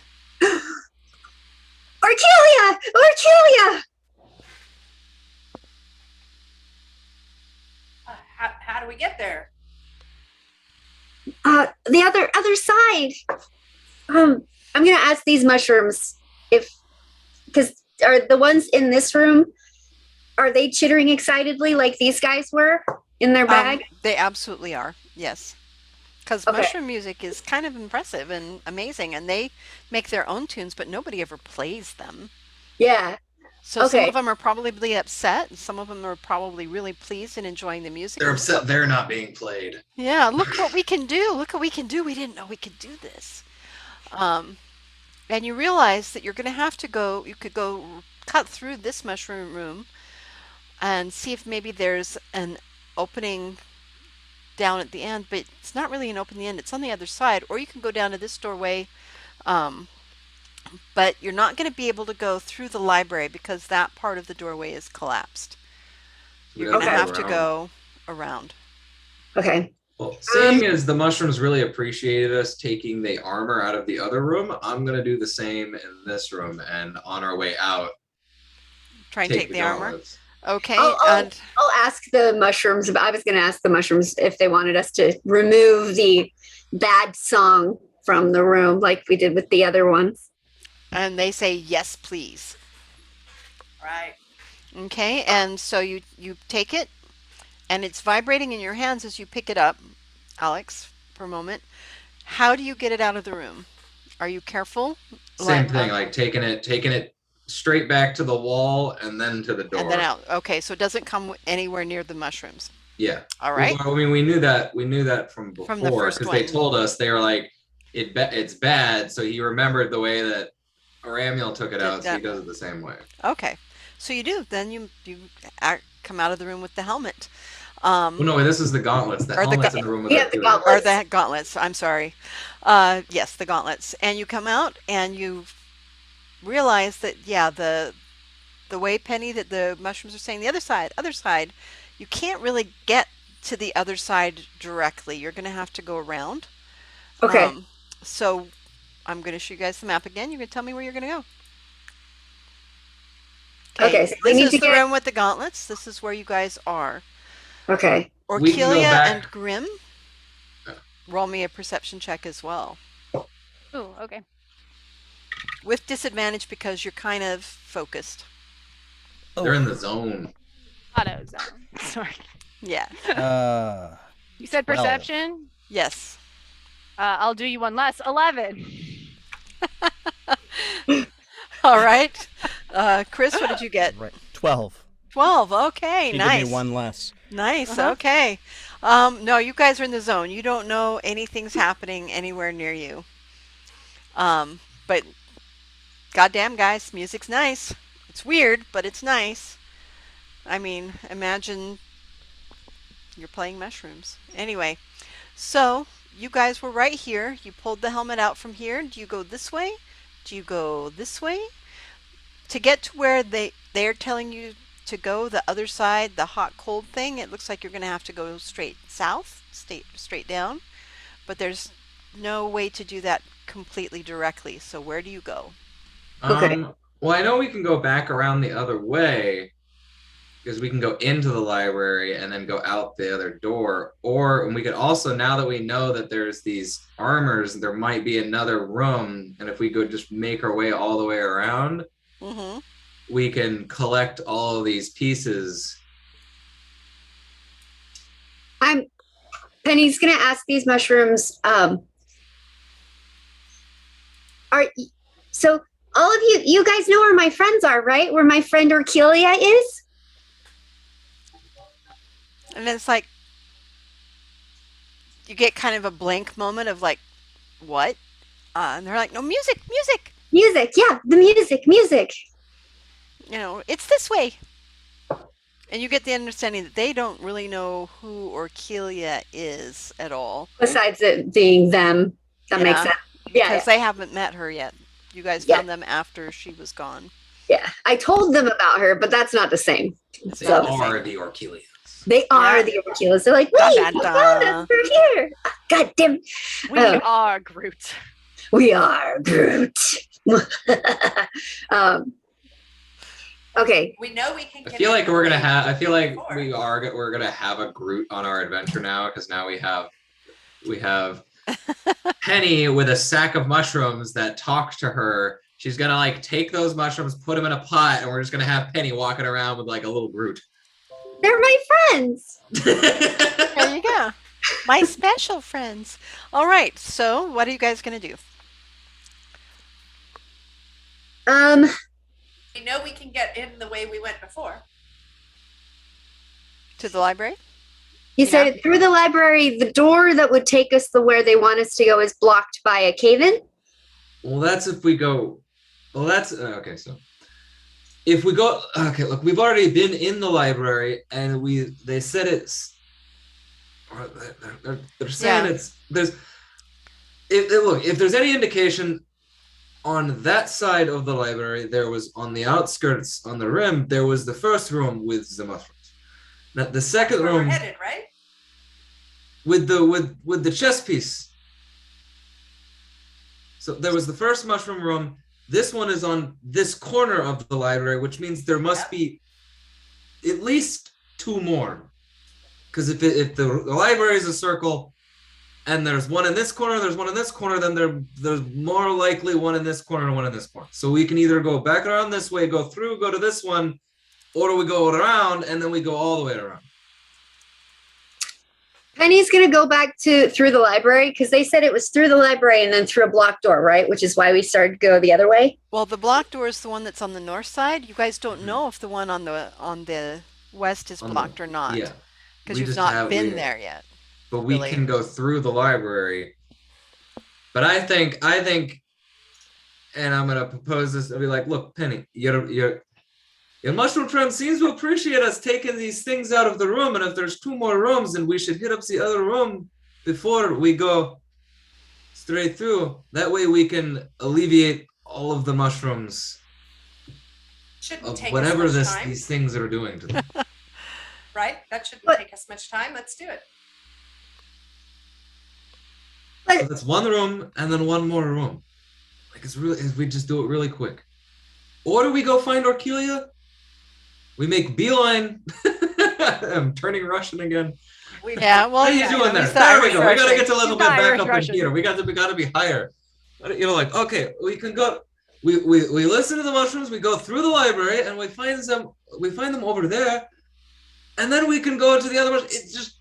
Orchilia! Orchilia! How do we get there? The other side. I'm gonna ask these mushrooms because are the ones in this room, are they chittering excitedly like these guys were in their bag? They absolutely are. Yes. Because Okay. mushroom music is kind of impressive and amazing, and they make their own tunes, but nobody ever plays them. Yeah. So some Okay. of them are probably upset, and some of them are probably really pleased and enjoying the music. They're and upset they're not being played. Yeah, look what we can do. Look what we can do. We didn't know we could do this. And you realize that you're going to have to go, you could go cut through this mushroom room and see if maybe there's an opening down at the end, but it's not really an open the end. It's on the other side. Or you can go down to this doorway, but you're not going to be able to go through the library because that part of the doorway is collapsed. We You're gotta going to Okay. have to around. go around. Okay. Well, seeing as the mushrooms really appreciated us taking the armor out of the other room, I'm gonna do the same in this room, and on our way out, Try and take the armor. gauntlets. Okay, I'll and ask the mushrooms. I was going to ask the mushrooms if they wanted us to remove the bad song from the room, like we did with the other ones. they say yes, please. Right. Okay, and so you take it, and it's vibrating in your hands as you pick it up, Alex, for a moment. How do you get it out of the room? Are you careful? Same thing, like taking it straight back to the wall and then to the door. And then out. Okay, so it doesn't come anywhere near the mushrooms. Yeah. All right. Well, I mean, we knew that from before From the first because they one. told us, they were like, it's bad. So he remembered the way that Aramiel took it out, so he does it the same way. Okay, so you do. Then you come out of the room with the helmet. Well, no, this is the gauntlets. The Or the helmet's ga- in the room with Yeah, the the two. gauntlets. Or the gauntlets. I'm sorry. Yes, the gauntlets. And you come out and you realize that the way, Penny, that the mushrooms are saying the other side, you can't really get to the other side directly. You're going to have to go around. Okay. So I'm going to show you guys the map again. You're going to tell me where you're going to go. Okay, so we this need is to the get- room with the gauntlets. This is where you guys are. Okay. We can go Orkelia back- and Grim, roll me a perception check as well. Ooh, okay. With disadvantage because you're kind of focused. They're in the zone. Auto zone. Sorry. Yeah. You said 12. perception? Yes. I'll do you one less. 11. All right. Chris, what did you get? Right. 12. 12. Okay, She nice. gave me one less. Nice. Uh-huh. Okay. No, you guys are in the zone. You don't know anything's happening anywhere near you. But goddamn, guys, music's nice. It's weird, but it's nice. I mean, imagine you're playing mushrooms. Anyway, so you guys were right here. You pulled the helmet out from here. Do you go this way? Do you go this way? To get to where they're telling you to go, the other side, the hot cold thing, it looks like you're going to have to go straight south, straight down. But there's no way to do that completely directly. So where do you go? Okay. Well, I know we can go back around the other way because we can go into the library and then go out the other door. And we could also, now that we know that there's these armors, there might be another room. And if we could just make our way all the way around, Mm-hmm. we can collect all of these pieces. Penny's gonna ask these mushrooms. So all of you guys know where my friends are, right? Where my friend Orkelia is? And it's like you get kind of a blank moment of like, what? And they're like, no, music. Music, yeah, the music. You know, it's this way. And you get the understanding that they don't really know who Orkelia is at all. Besides it being them, that makes Yeah. sense. Yeah, Because they haven't met her yet. You guys Yeah. found them after she was gone. yeah. I told them about her, but that's not the same. It's They not So- the same. are the Orchelians. They are Yeah. the Orkelas. They're like, Da, wait, da, you da. found us. We're here. God damn. We Oh. are Groot. We are Groot. Okay. We know we can. I get feel like in we're gonna range have. I feel like before. we're gonna have a Groot on our adventure now because now we have Penny with a sack of mushrooms that talk to her. She's gonna like take those mushrooms, put them in a pot, and we're just gonna have Penny walking around with like a little Groot. They're my friends. There you go. My special friends. All right. So, what are you guys going to do? We know we can get in the way we went before. To the library? You said through the library, the door that would take us to where they want us to go is blocked by a cave-in? Well, that's if we go. Well, that's okay. So, if we go, okay, look, we've already been in the library, and they said it's. They're saying it's there's. Look, if there's any indication, on that side of the library, there was on the outskirts, on the rim, there was the first room with the mushrooms. Now the second Where room we're headed, right? with the chess piece. So there was the first mushroom room. This one is on this corner of the library, which means there must be at least two more. Because if the library is a circle, and there's one in this corner, there's one in this corner, then there's more likely one in this corner and one in this corner. So we can either go back around this way, go through, go to this one, or we go around and then we go all the way around. Penny's going to go back through the library because they said it was through the library and then through a blocked door, right? Which is why we started to go the other way. Well, the blocked door is the one that's on the north side. You guys don't know if the one on the west is blocked or not. Yeah. Because you've not been there yet. But we can go through the library. But I think, and I'm gonna propose this. I'll be like, look, Penny, your mushroom friend seems to appreciate us taking these things out of the room, and if there's two more rooms, then we should hit up the other room before we go straight through. That way we can alleviate all of the mushrooms of whatever these things are doing to them. Right? That shouldn't take us much time. Let's do it. So that's one room and then one more room. Like we just do it really quick. Or do we go find Orkelia? We make beeline. I'm turning Russian again. Yeah, well, what are you doing there? There we go. We gotta get a little bit back up in here. We gotta be higher. Like, okay, we can go. We listen to the mushrooms. We go through the library and we find them over there, and then we can go to the other ones. It's just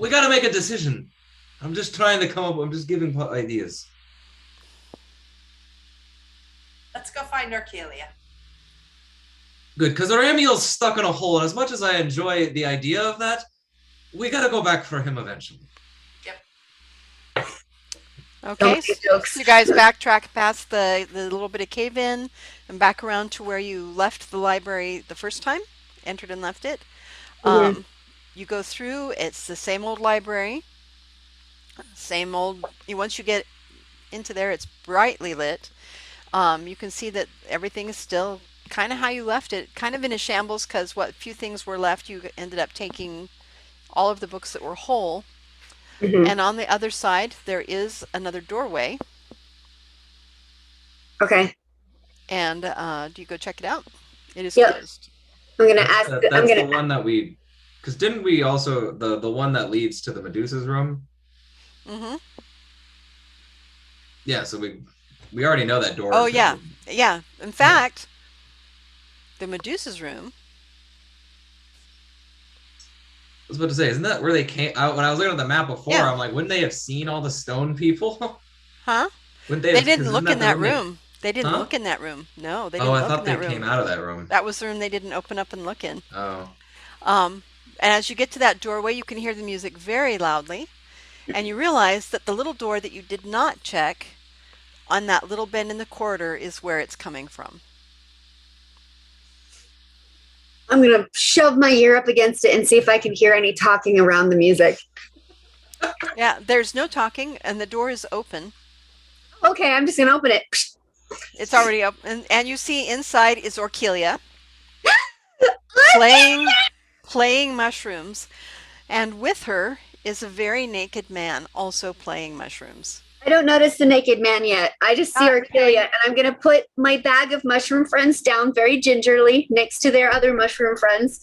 we gotta make a decision. I'm just trying to come up. I'm just giving ideas. Let's go find Orkelia. Good, because our Amiel's stuck in a hole, and as much as I enjoy the idea of that, we gotta go back for him eventually. Yep. Okay, so you guys backtrack past the little bit of cave-in and back around to where you left the library the first time, entered and left it. You go through, it's the same old library, same old, once you get into there, it's brightly lit. You can see that everything is still kind of how you left it, kind of in a shambles, because what few things were left, you ended up taking all of the books that were whole. And on the other side, there is another doorway. Okay. And do you go check it out? It is closed. I'm going to ask. That's the one that we... Because didn't we also... The one that leads to the Medusa's room? Mm-hmm. Yeah, so we already know that door. Oh, yeah. Yeah. In fact, the Medusa's room... I was about to say, isn't that where they came out? When I was looking at the map before, I'm like, wouldn't they have seen all the stone people? Huh? They didn't look in that room. They didn't look in that room. No, they didn't look in that room. Oh, I thought they came out of that room. That was the room they didn't open up and look in. Oh. And as you get to that doorway, you can hear the music very loudly. And you realize that the little door that you did not check on that little bend in the corridor is where it's coming from. I'm going to shove my ear up against it and see if I can hear any talking around the music. Yeah, there's no talking, and the door is open. Okay, I'm just going to open it. It's already open, and you see inside is Orkelia playing mushrooms, and with her is a very naked man also playing mushrooms. I don't notice the naked man yet. I just see Orkelia, and I'm going to put my bag of mushroom friends down very gingerly next to their other mushroom friends.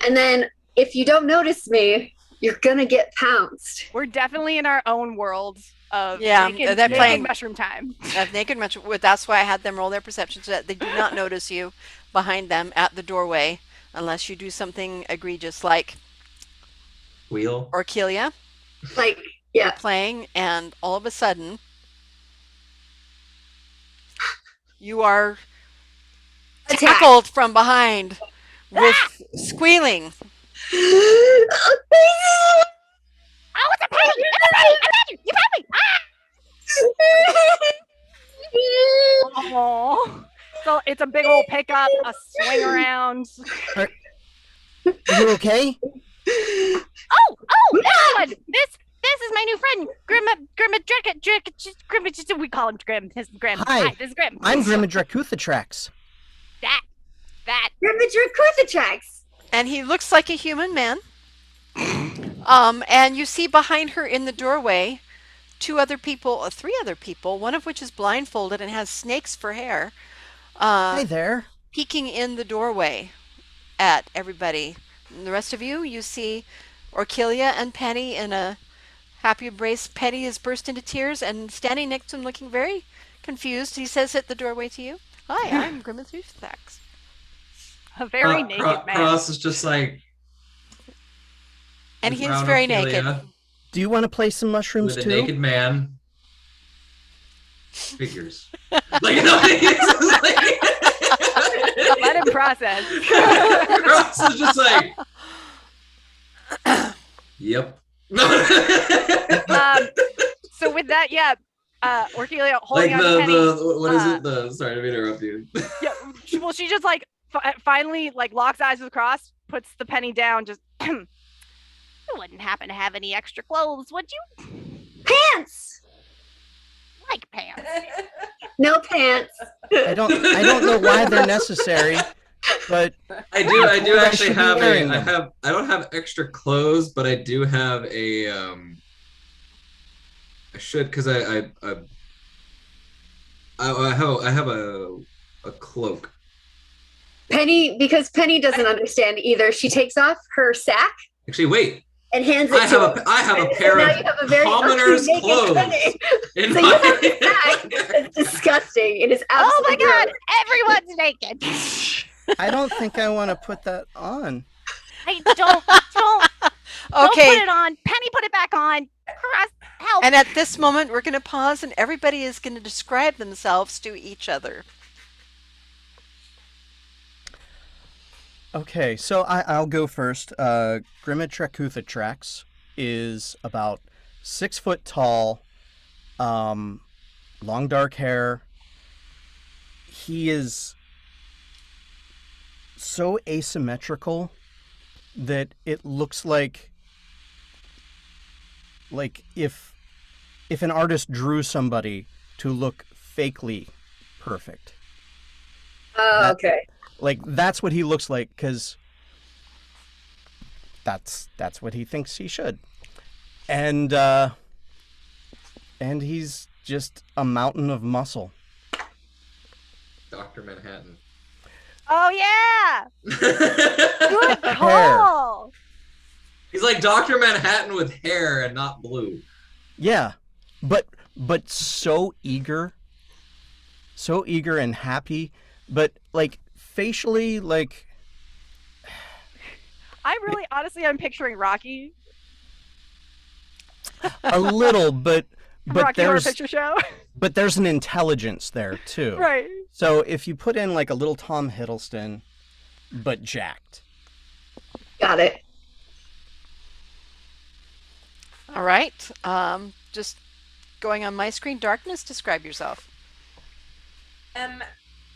And then if you don't notice me, you're going to get pounced. We're definitely in our own world of naked playing mushroom time. Naked mushroom. That's why I had them roll their perception so that they do not notice you behind them at the doorway unless you do something egregious like Wheel. Orkelia, Like, you're yeah. playing, and all of a sudden, you are Attack. tackled from behind with squealing. Oh, Oh, it's a penny! It's a penny! I got you! You found me! Oh, so it's a big old pickup, a swing around. Are you okay? Oh, everyone! This is my new friend, Grim. We call him Grim. His Grim. Hi. This is Grim. I'm Grimadracuthatrax. That. Grimadracuthatrax. And he looks like a human man. And you see behind her in the doorway three other people, one of which is blindfolded and has snakes for hair, Hi there. peeking in the doorway at everybody. And the rest of you see Orkelia and Penny in a happy embrace. Penny has burst into tears, and standing next to him looking very confused, he says at the doorway to you, "Hi, I'm Grimadracuthatrax." A very naked man. Cross is just like. And he is around very Ophelia naked. Do you want to play some mushrooms with a too? naked man. Figures. Like, you know, it's like Let him process. Cross is just like. Yep. So with that, yeah, Orkelia holding Like on to Penny. what is it? Sorry to interrupt you. Yeah, she just like finally like locks eyes with Cross, puts the penny down, just. You wouldn't happen to have any extra clothes, would you? Pants. Like pants. No pants. I don't know why they're necessary, but I do I actually should be have wearing them. I don't have extra clothes, but I do have a I should, because I have a cloak. Because Penny doesn't understand either. She takes off her sack Actually, wait. and hands it to him. I have a And pair now of you have a very commoner's ugly, naked clothes. Penny. in So you have a sack that's disgusting. It is Oh my absolutely god, gross. everyone's naked. I don't think I want to put that on. I don't put Okay, it on. Penny, put it back on. Cross, help. and at this moment, we're going to pause, and everybody is going to describe themselves to each other. Okay, so I'll go first. Grimadracuthatrax is about 6 foot tall, long dark hair. He is so asymmetrical that it looks like if an artist drew somebody to look fakely perfect. Oh, okay. Like that's what he looks like, because that's what he thinks he should, and he's just a mountain of muscle. Dr. Manhattan. Oh yeah, good Hair. call. He's like Dr. Manhattan with hair and not blue. Yeah, but so eager and happy, but like facially, like I'm picturing Rocky. a little, but Rocky Horror there's Picture Show. but there's an intelligence there too. Right. So if you put in like a little Tom Hiddleston, but jacked. Got it. All right, just going on my screen. Darkness, describe yourself.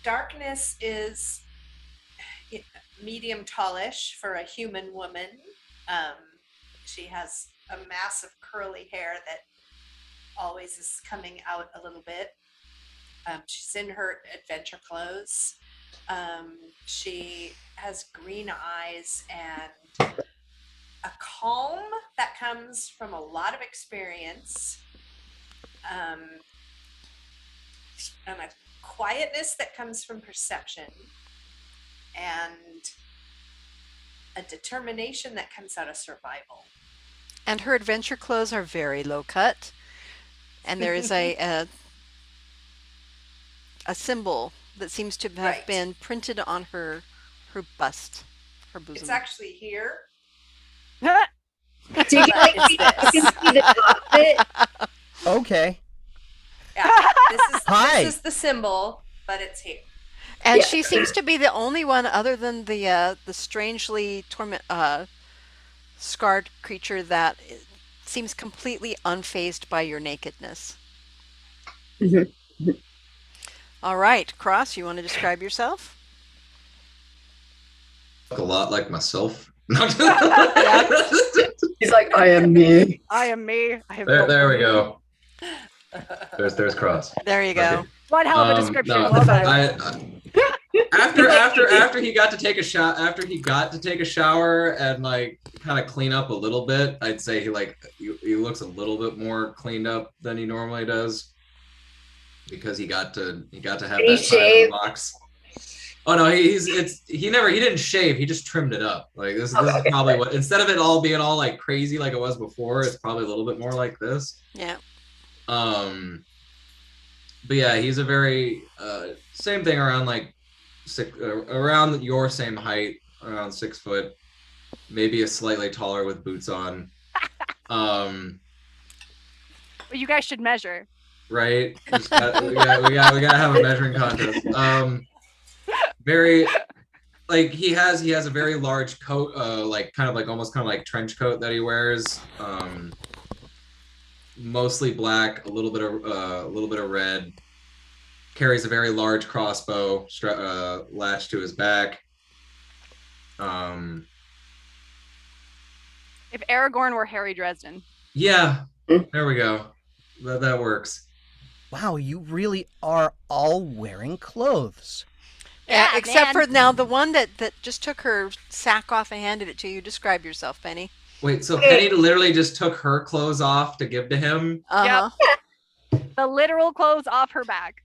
Darkness is medium tallish for a human woman. She has a massive curly hair that always is coming out a little bit. She's in her adventure clothes. She has green eyes and a calm that comes from a lot of experience. And a quietness that comes from perception, and a determination that comes out of survival. And her adventure clothes are very low cut, and there is a symbol that seems to have Right. been printed on her bust, her bosom. It's actually here. So you can, like, It's see, this. you can see the top of it. Okay. Yeah, Hi. this is the symbol, but it's here. And Yeah. she seems to be the only one other than the strangely scarred creature that seems completely unfazed by your nakedness. Mhm. All right, Cross, you want to describe yourself? Look a lot like myself. He's like, I am me. I am me. I have there we me. go. There's Cross. There you go. Okay. One hell of a description. No, Well done. after he got to take a shower and like kind of clean up a little bit, I'd say he looks a little bit more cleaned up than he normally does because he got to have Did he that time in the shave? box. Oh no, he didn't shave. He just trimmed it up. Like this is probably what, instead of it all being all like crazy like it was before, it's probably a little bit more like this. Yeah. But yeah, he's a very same thing around like around your same height, around 6 foot, maybe a slightly taller with boots on. Well, you guys should measure. Right? We gotta have a measuring contest. Very like he has a very large coat, like kind of like trench coat that he wears. Mostly black, a little bit of red. Carries a very large crossbow latched to his back. If Aragorn were Harry Dresden. Yeah, there we go. That works. Wow, you really are all wearing clothes. Yeah, Yeah, except man. for now the one that just took her sack off and handed it to you. Describe yourself, Penny. Wait, so Penny literally just took her clothes off to give to him? Uh-huh. The literal clothes off her back.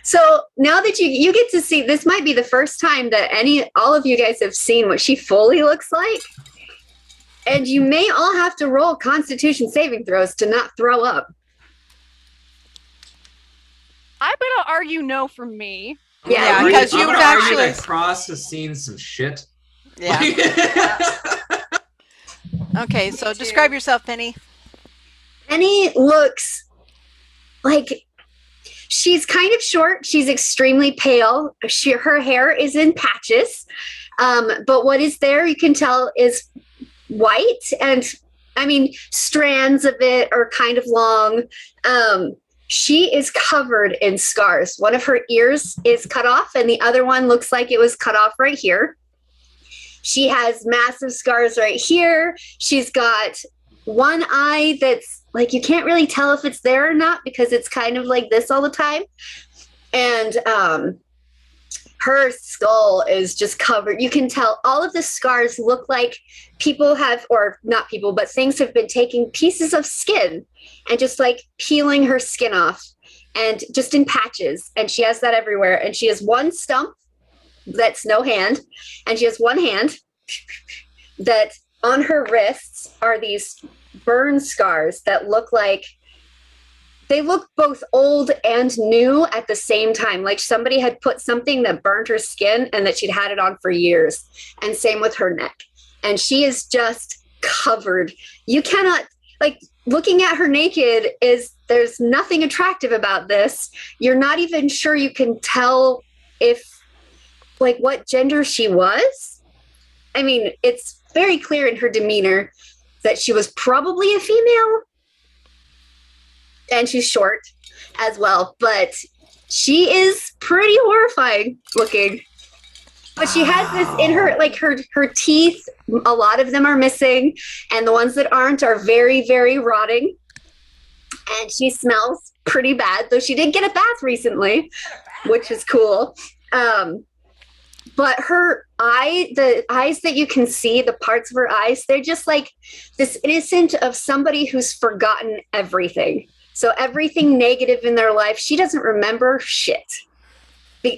So now that you get to see, this might be the first time that all of you guys have seen what she fully looks like. And you may all have to roll Constitution saving throws to not throw up. I'm gonna argue no for me. Yeah, I'm because gonna you've argue actually- that Cross has seen some shit. Yeah. Okay, so too. describe yourself, Penny. Penny looks like she's kind of short. She's extremely pale. Her hair is in patches. But what is there, you can tell, is white. And I mean, strands of it are kind of long. She is covered in scars. One of her ears is cut off, and the other one looks like it was cut off right here. She has massive scars right here. She's got one eye that's like, you can't really tell if it's there or not because it's kind of like this all the time. And her skull is just covered. You can tell all of the scars look like people have, or not people, but things have been taking pieces of skin and just like peeling her skin off and just in patches. And she has that everywhere. And she has one stump that's no hand. And she has one hand that on her wrists are these burn scars that look like they look both old and new at the same time. Like somebody had put something that burned her skin and that she'd had it on for years. And same with her neck. And she is just covered. You cannot, like, looking at her naked there's nothing attractive about this. You're not even sure you can tell if, like, what gender she was. I mean, it's very clear in her demeanor that she was probably a female. And she's short as well, but she is pretty horrifying looking. But she has this in her, like her teeth, a lot of them are missing, and the ones that aren't are very, very rotting. And she smells pretty bad, though she did get a bath recently, which is cool. But her the eyes that you can see, the parts of her eyes, they're just like this innocent of somebody who's forgotten everything. So everything negative in their life, she doesn't remember shit.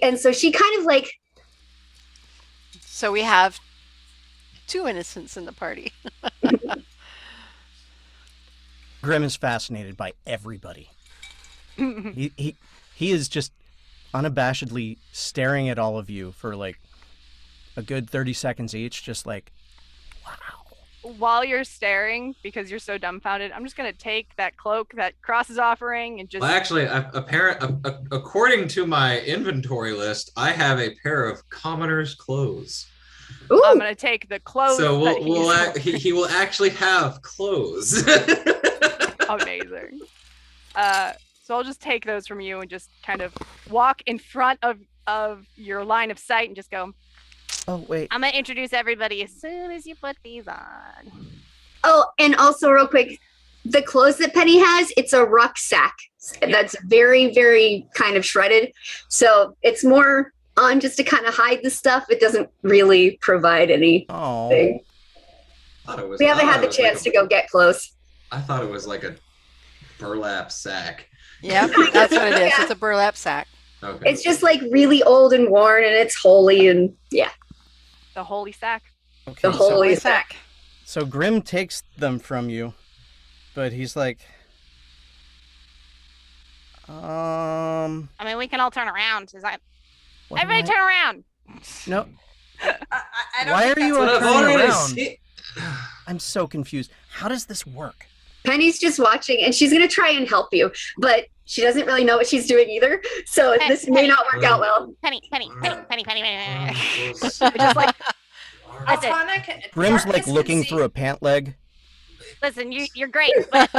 And so she kind of like... So we have two innocents in the party. Grim is fascinated by everybody. He is just unabashedly staring at all of you for like a good 30 seconds each, just like, wow. While you're staring because you're so dumbfounded, I'm just gonna take that cloak that Cross is offering and just. Well, actually, according to my inventory list, I have a pair of commoner's clothes. Ooh, I'm gonna take the clothes. So that he will actually have clothes. Amazing. So I'll just take those from you and just kind of walk in front of your line of sight and just go, Oh, wait. I'm gonna introduce everybody as soon as you put these on. oh, and also real quick, the clothes that Penny has, it's a rucksack that's very, very kind of shredded. So it's more on just to kind of hide the stuff. It doesn't really provide anything. Oh. We haven't had the chance to go get close. I thought it was like a burlap sack. Yeah, that's what it is. It's a burlap sack. Okay. It's just like really old and worn, and it's holy, and yeah, the holy sack. Okay, the holy sack. So Grim takes them from you, but he's like, I mean, we can all turn around. Is that what am everybody I- turn around? No, I don't why think are you that's But what I've turning already around? seen. I'm so confused. How does this work? Penny's just watching, and she's gonna try and help you, but she doesn't really know what she's doing either. So Hey, this may Penny. not work out well. Penny. Just like, Listen, Altana, Grim's Darkness like can looking see- through a pant leg. listen, you're great, but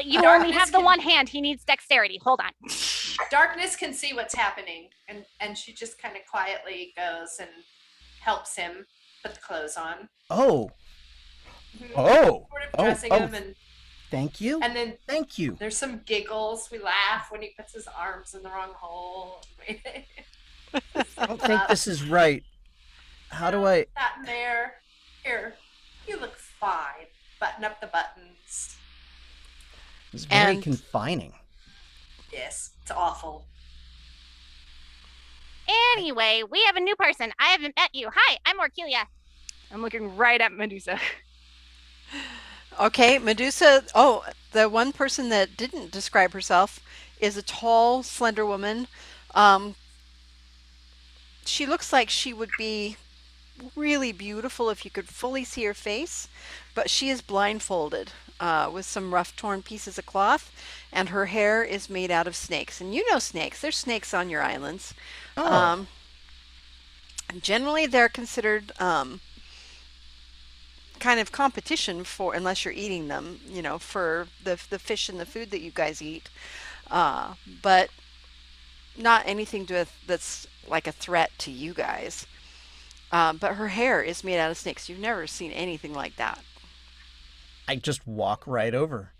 you only have the one hand. He needs dexterity. Hold on. Darkness can see what's happening, and she just kind of quietly goes and helps him put the clothes on. Oh, Mhm. oh, Sort of oh, dressing oh. him, and Thank you. then Thank you. there's some giggles. We laugh when he puts his arms in the wrong hole. I don't think this is right. How do I? That and there. Here, you look fine. Button up the buttons. It's very And- confining. Yes, it's awful. Anyway, we have a new person. I haven't met you. Hi, I'm Orkelia. I'm looking right at Medusa. Okay, Medusa. Oh, the one person that didn't describe herself is a tall, slender woman. She looks like she would be really beautiful if you could fully see her face, but she is blindfolded with some rough, torn pieces of cloth, and her hair is made out of snakes. And you know snakes. There's snakes on your islands. Oh, Generally, they're considered kind of competition for, unless you're eating them, you know, for the fish and the food that you guys eat. But not anything that's like a threat to you guys. But her hair is made out of snakes. You've never seen anything like that. I just walk right over.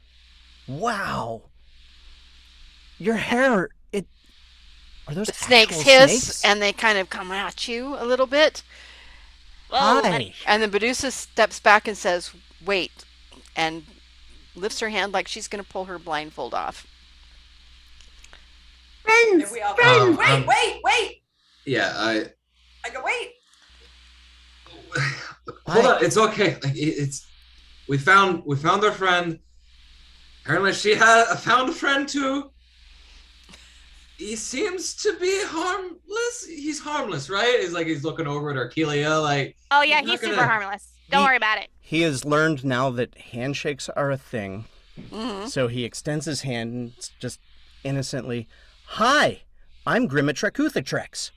Wow. Your hair, are those The snakes actual hiss snakes? and they kind of come at you a little bit. Whoa, Hi. buddy. And then Medusa steps back and says, "Wait," and lifts her hand like she's going to pull her blindfold off. Friends, And we all friends. go, wait. Yeah, I go, wait. hold on. It's okay. Like, it's we found their friend. Apparently, she found a friend too. He seems to be harmless. He's harmless, right? He's looking over at Arkelia, like. Oh yeah, He's he's not super gonna- harmless. Don't He- worry about it. He has learned now that handshakes are a thing, Hmm so he extends his hand and just innocently, "Hi, I'm Grimatrekuthitrex."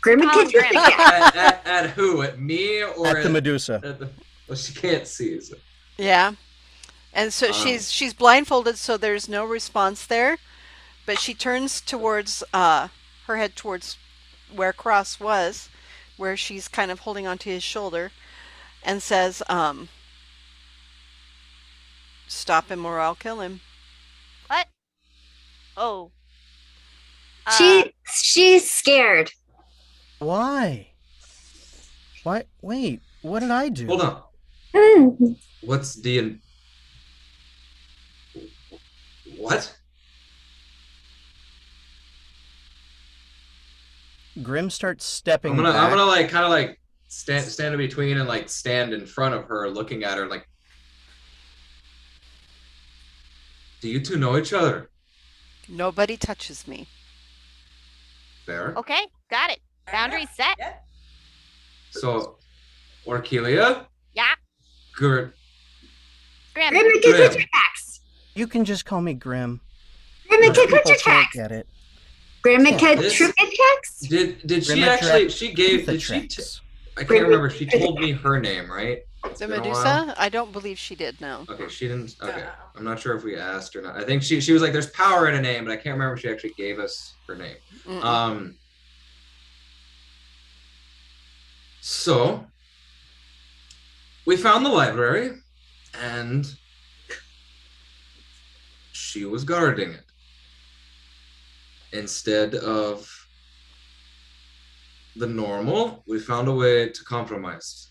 Grim and Oh, Kitchen. Grim. Yeah. At who? At me or At the Medusa. at the? Well, she can't see. So. Yeah. And so Wow. she's blindfolded, so there's no response there. But she turns towards her head towards where Cross was, where she's kind of holding onto his shoulder, and says, "Stop him or I'll kill him." What? Oh. She's scared. Why? Why? Wait, what did I do? Hold on. Mm. What's the? What? Grim starts stepping I'm gonna back. like kind of like stand in between and like stand in front of her, looking at her like. Do you two know each other? Nobody touches me. Fair. Okay, got it. Boundaries set. Yeah. So, Orkelia, Yeah. Grim, Grim. Grim and Grim. tracks. You can just call me Grim. Grim and Most people can't tracks. get it. Grim and This- tracks. Did she Grim actually? She gave. The Did she? tracks. I can't remember. She told me her name, right? It's The been a while. Medusa? I don't believe she did, no. Okay, she didn't. Okay, No. I'm not sure if we asked or not. I think she was like, "There's power in a name," but I can't remember if she actually gave us her name. Mm-mm. So we found the library, and she was guarding it instead of the normal. We found a way to compromise.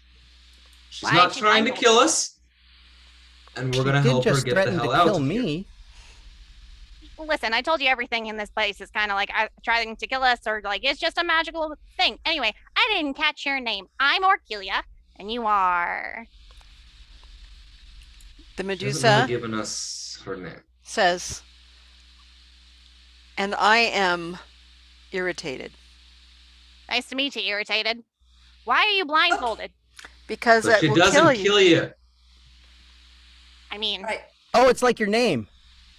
She's Why not did she trying to find kill us, and we're gonna She did help her just get the threaten hell to out kill of here. me. Listen, I told you everything in this place is kind of like trying to kill us, or like it's just a magical thing. Anyway, I didn't catch your name. I'm Orkelia, and you are. The She hasn't Medusa really given us her name. says, and I am irritated Nice to meet you, irritated. Why are you blindfolded? because But that she will doesn't kill you. kill you. I mean, Right. Oh, it's like your name.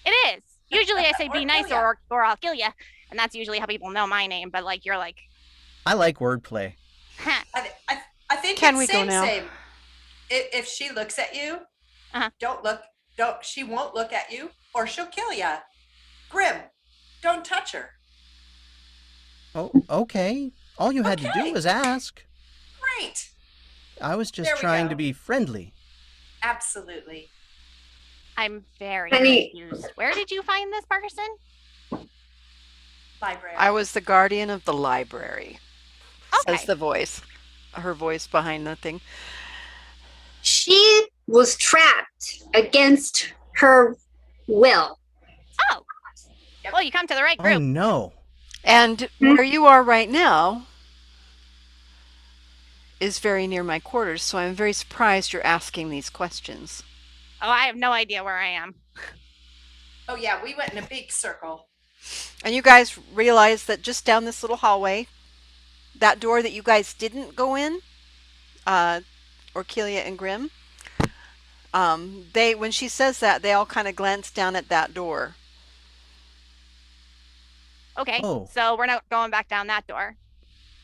it is. Usually I say Or be nice kill ya. or I'll kill you. And that's usually how people know my name. But like, you're like, I like wordplay. huh. I think Can it's we go same, now? same. If she looks at you, Uh-huh. don't look. Don't. She won't look at you, or she'll kill you. Grim, don't touch her. Oh, okay. All you had to do Okay. was ask. Great. I was just There we trying go. to be friendly. Absolutely. I'm very Penny- confused. Where did you find this person? Library. I was the guardian of the library, Okay. says the voice. Her voice behind the thing. She was trapped against her will. Oh. Well, you come to the right Oh group. no. And where you are right now is very near my quarters, so I'm very surprised you're asking these questions. Oh, I have no idea where I am. Oh yeah, we went in a big circle. And you guys realize that just down this little hallway, that door that you guys didn't go in, Orkelia and Grim, when she says that, they all kind of glance down at that door. Okay. Oh. So we're not going back down that door.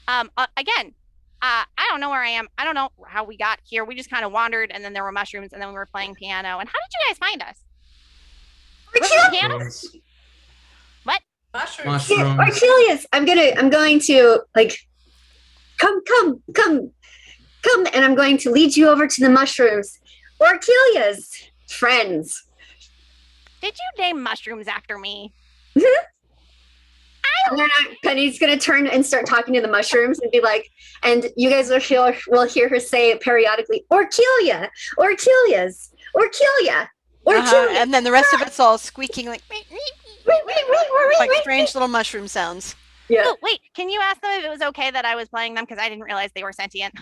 Again, I don't know where I am. I don't know how we got here. We just kind of wandered, and then there were mushrooms, and then we were playing piano. And how did you guys find us? Piano? Mushrooms. Mushrooms. Mushrooms. Archelius, I'm going to like come, and I'm going to lead you over to the mushrooms. Orchelia's friends. Did you name mushrooms after me? And then Penny's gonna turn and start talking to the mushrooms and be like, and you guys will hear her say periodically, Orchelia, Orchelia's, Orchelia, Orchelia. And then the rest of it's all squeaking like strange little mushroom sounds. Yeah. Oh, wait. Can you ask them if it was okay that I was playing them? Because I didn't realize they were sentient.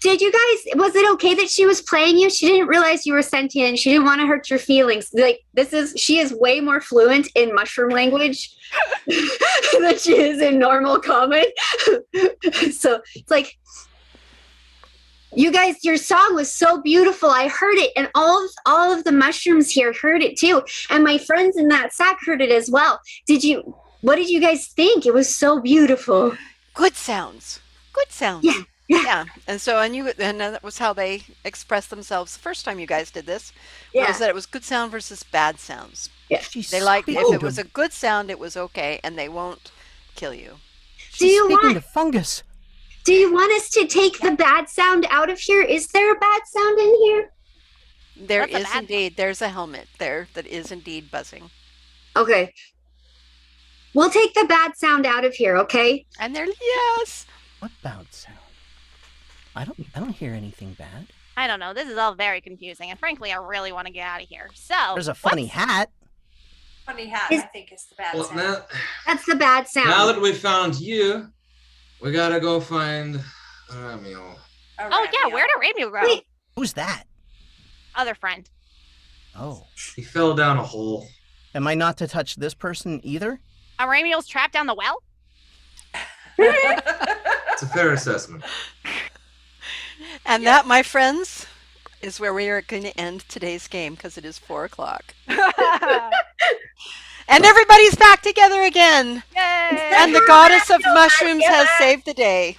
Did you guys, was it okay that she was playing you? She didn't realize you were sentient. She didn't want to hurt your feelings. Like, she is way more fluent in mushroom language than she is in normal common. So it's like, you guys, your song was so beautiful. I heard it, and all of the mushrooms here heard it too. And my friends in that sack heard it as well. What did you guys think? It was so beautiful. Good sounds. Good sounds. Yeah. Yeah. And that was how they expressed themselves the first time you guys did this. Yeah. Was that it was good sound versus bad sounds. She's They like if speaking it was to- a good sound, it was okay, and they won't kill you. Do you speaking want- to fungus. Do you want us to take the bad sound out of here? Is there a bad sound in here? There What's a is bad indeed. There's a helmet there that is indeed buzzing, Okay. We'll take the bad sound out of here, okay? and they're yes. What bad sound? I don't hear anything bad. I don't know. This is all very confusing. And frankly, I really want to get out of here. So There's a funny hat. Funny hat, Is- I think, is the bad Well, sound. That's the bad sound. now that we found you, we gotta go find Ramiel. Oh yeah, where did Ramiel go? Wait. Who's that? Other friend. Oh. He fell down a hole. Am I not to touch this person either? Ramiel's trapped down the well? It's a fair assessment. And that, my friends, is where we are going to end today's game because it is 4:00. And everybody's back together again. Yay! And the goddess of mushrooms has saved the day.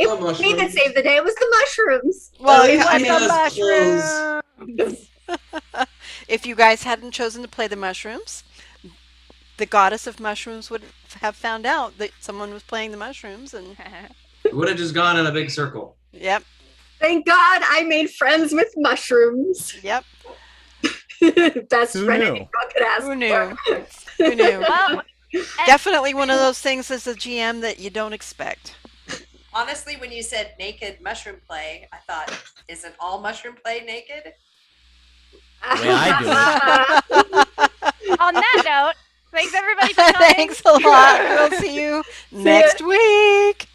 It was me that saved the day. It was the mushrooms. Well, It I was mean, close. if you guys hadn't chosen to play the mushrooms, the goddess of mushrooms would have found out that someone was playing the mushrooms, and It would have just gone in a big circle. yep, Thank God I made friends with mushrooms. yep. Best Who friend knew? anyone could ask Who knew? for. Who knew? Well, Definitely one of those things as a GM that you don't expect. Honestly, when you said naked mushroom play, I thought, isn't all mushroom play naked? The way I do on that note, thanks everybody for coming. Thanks a lot. We'll see you next week.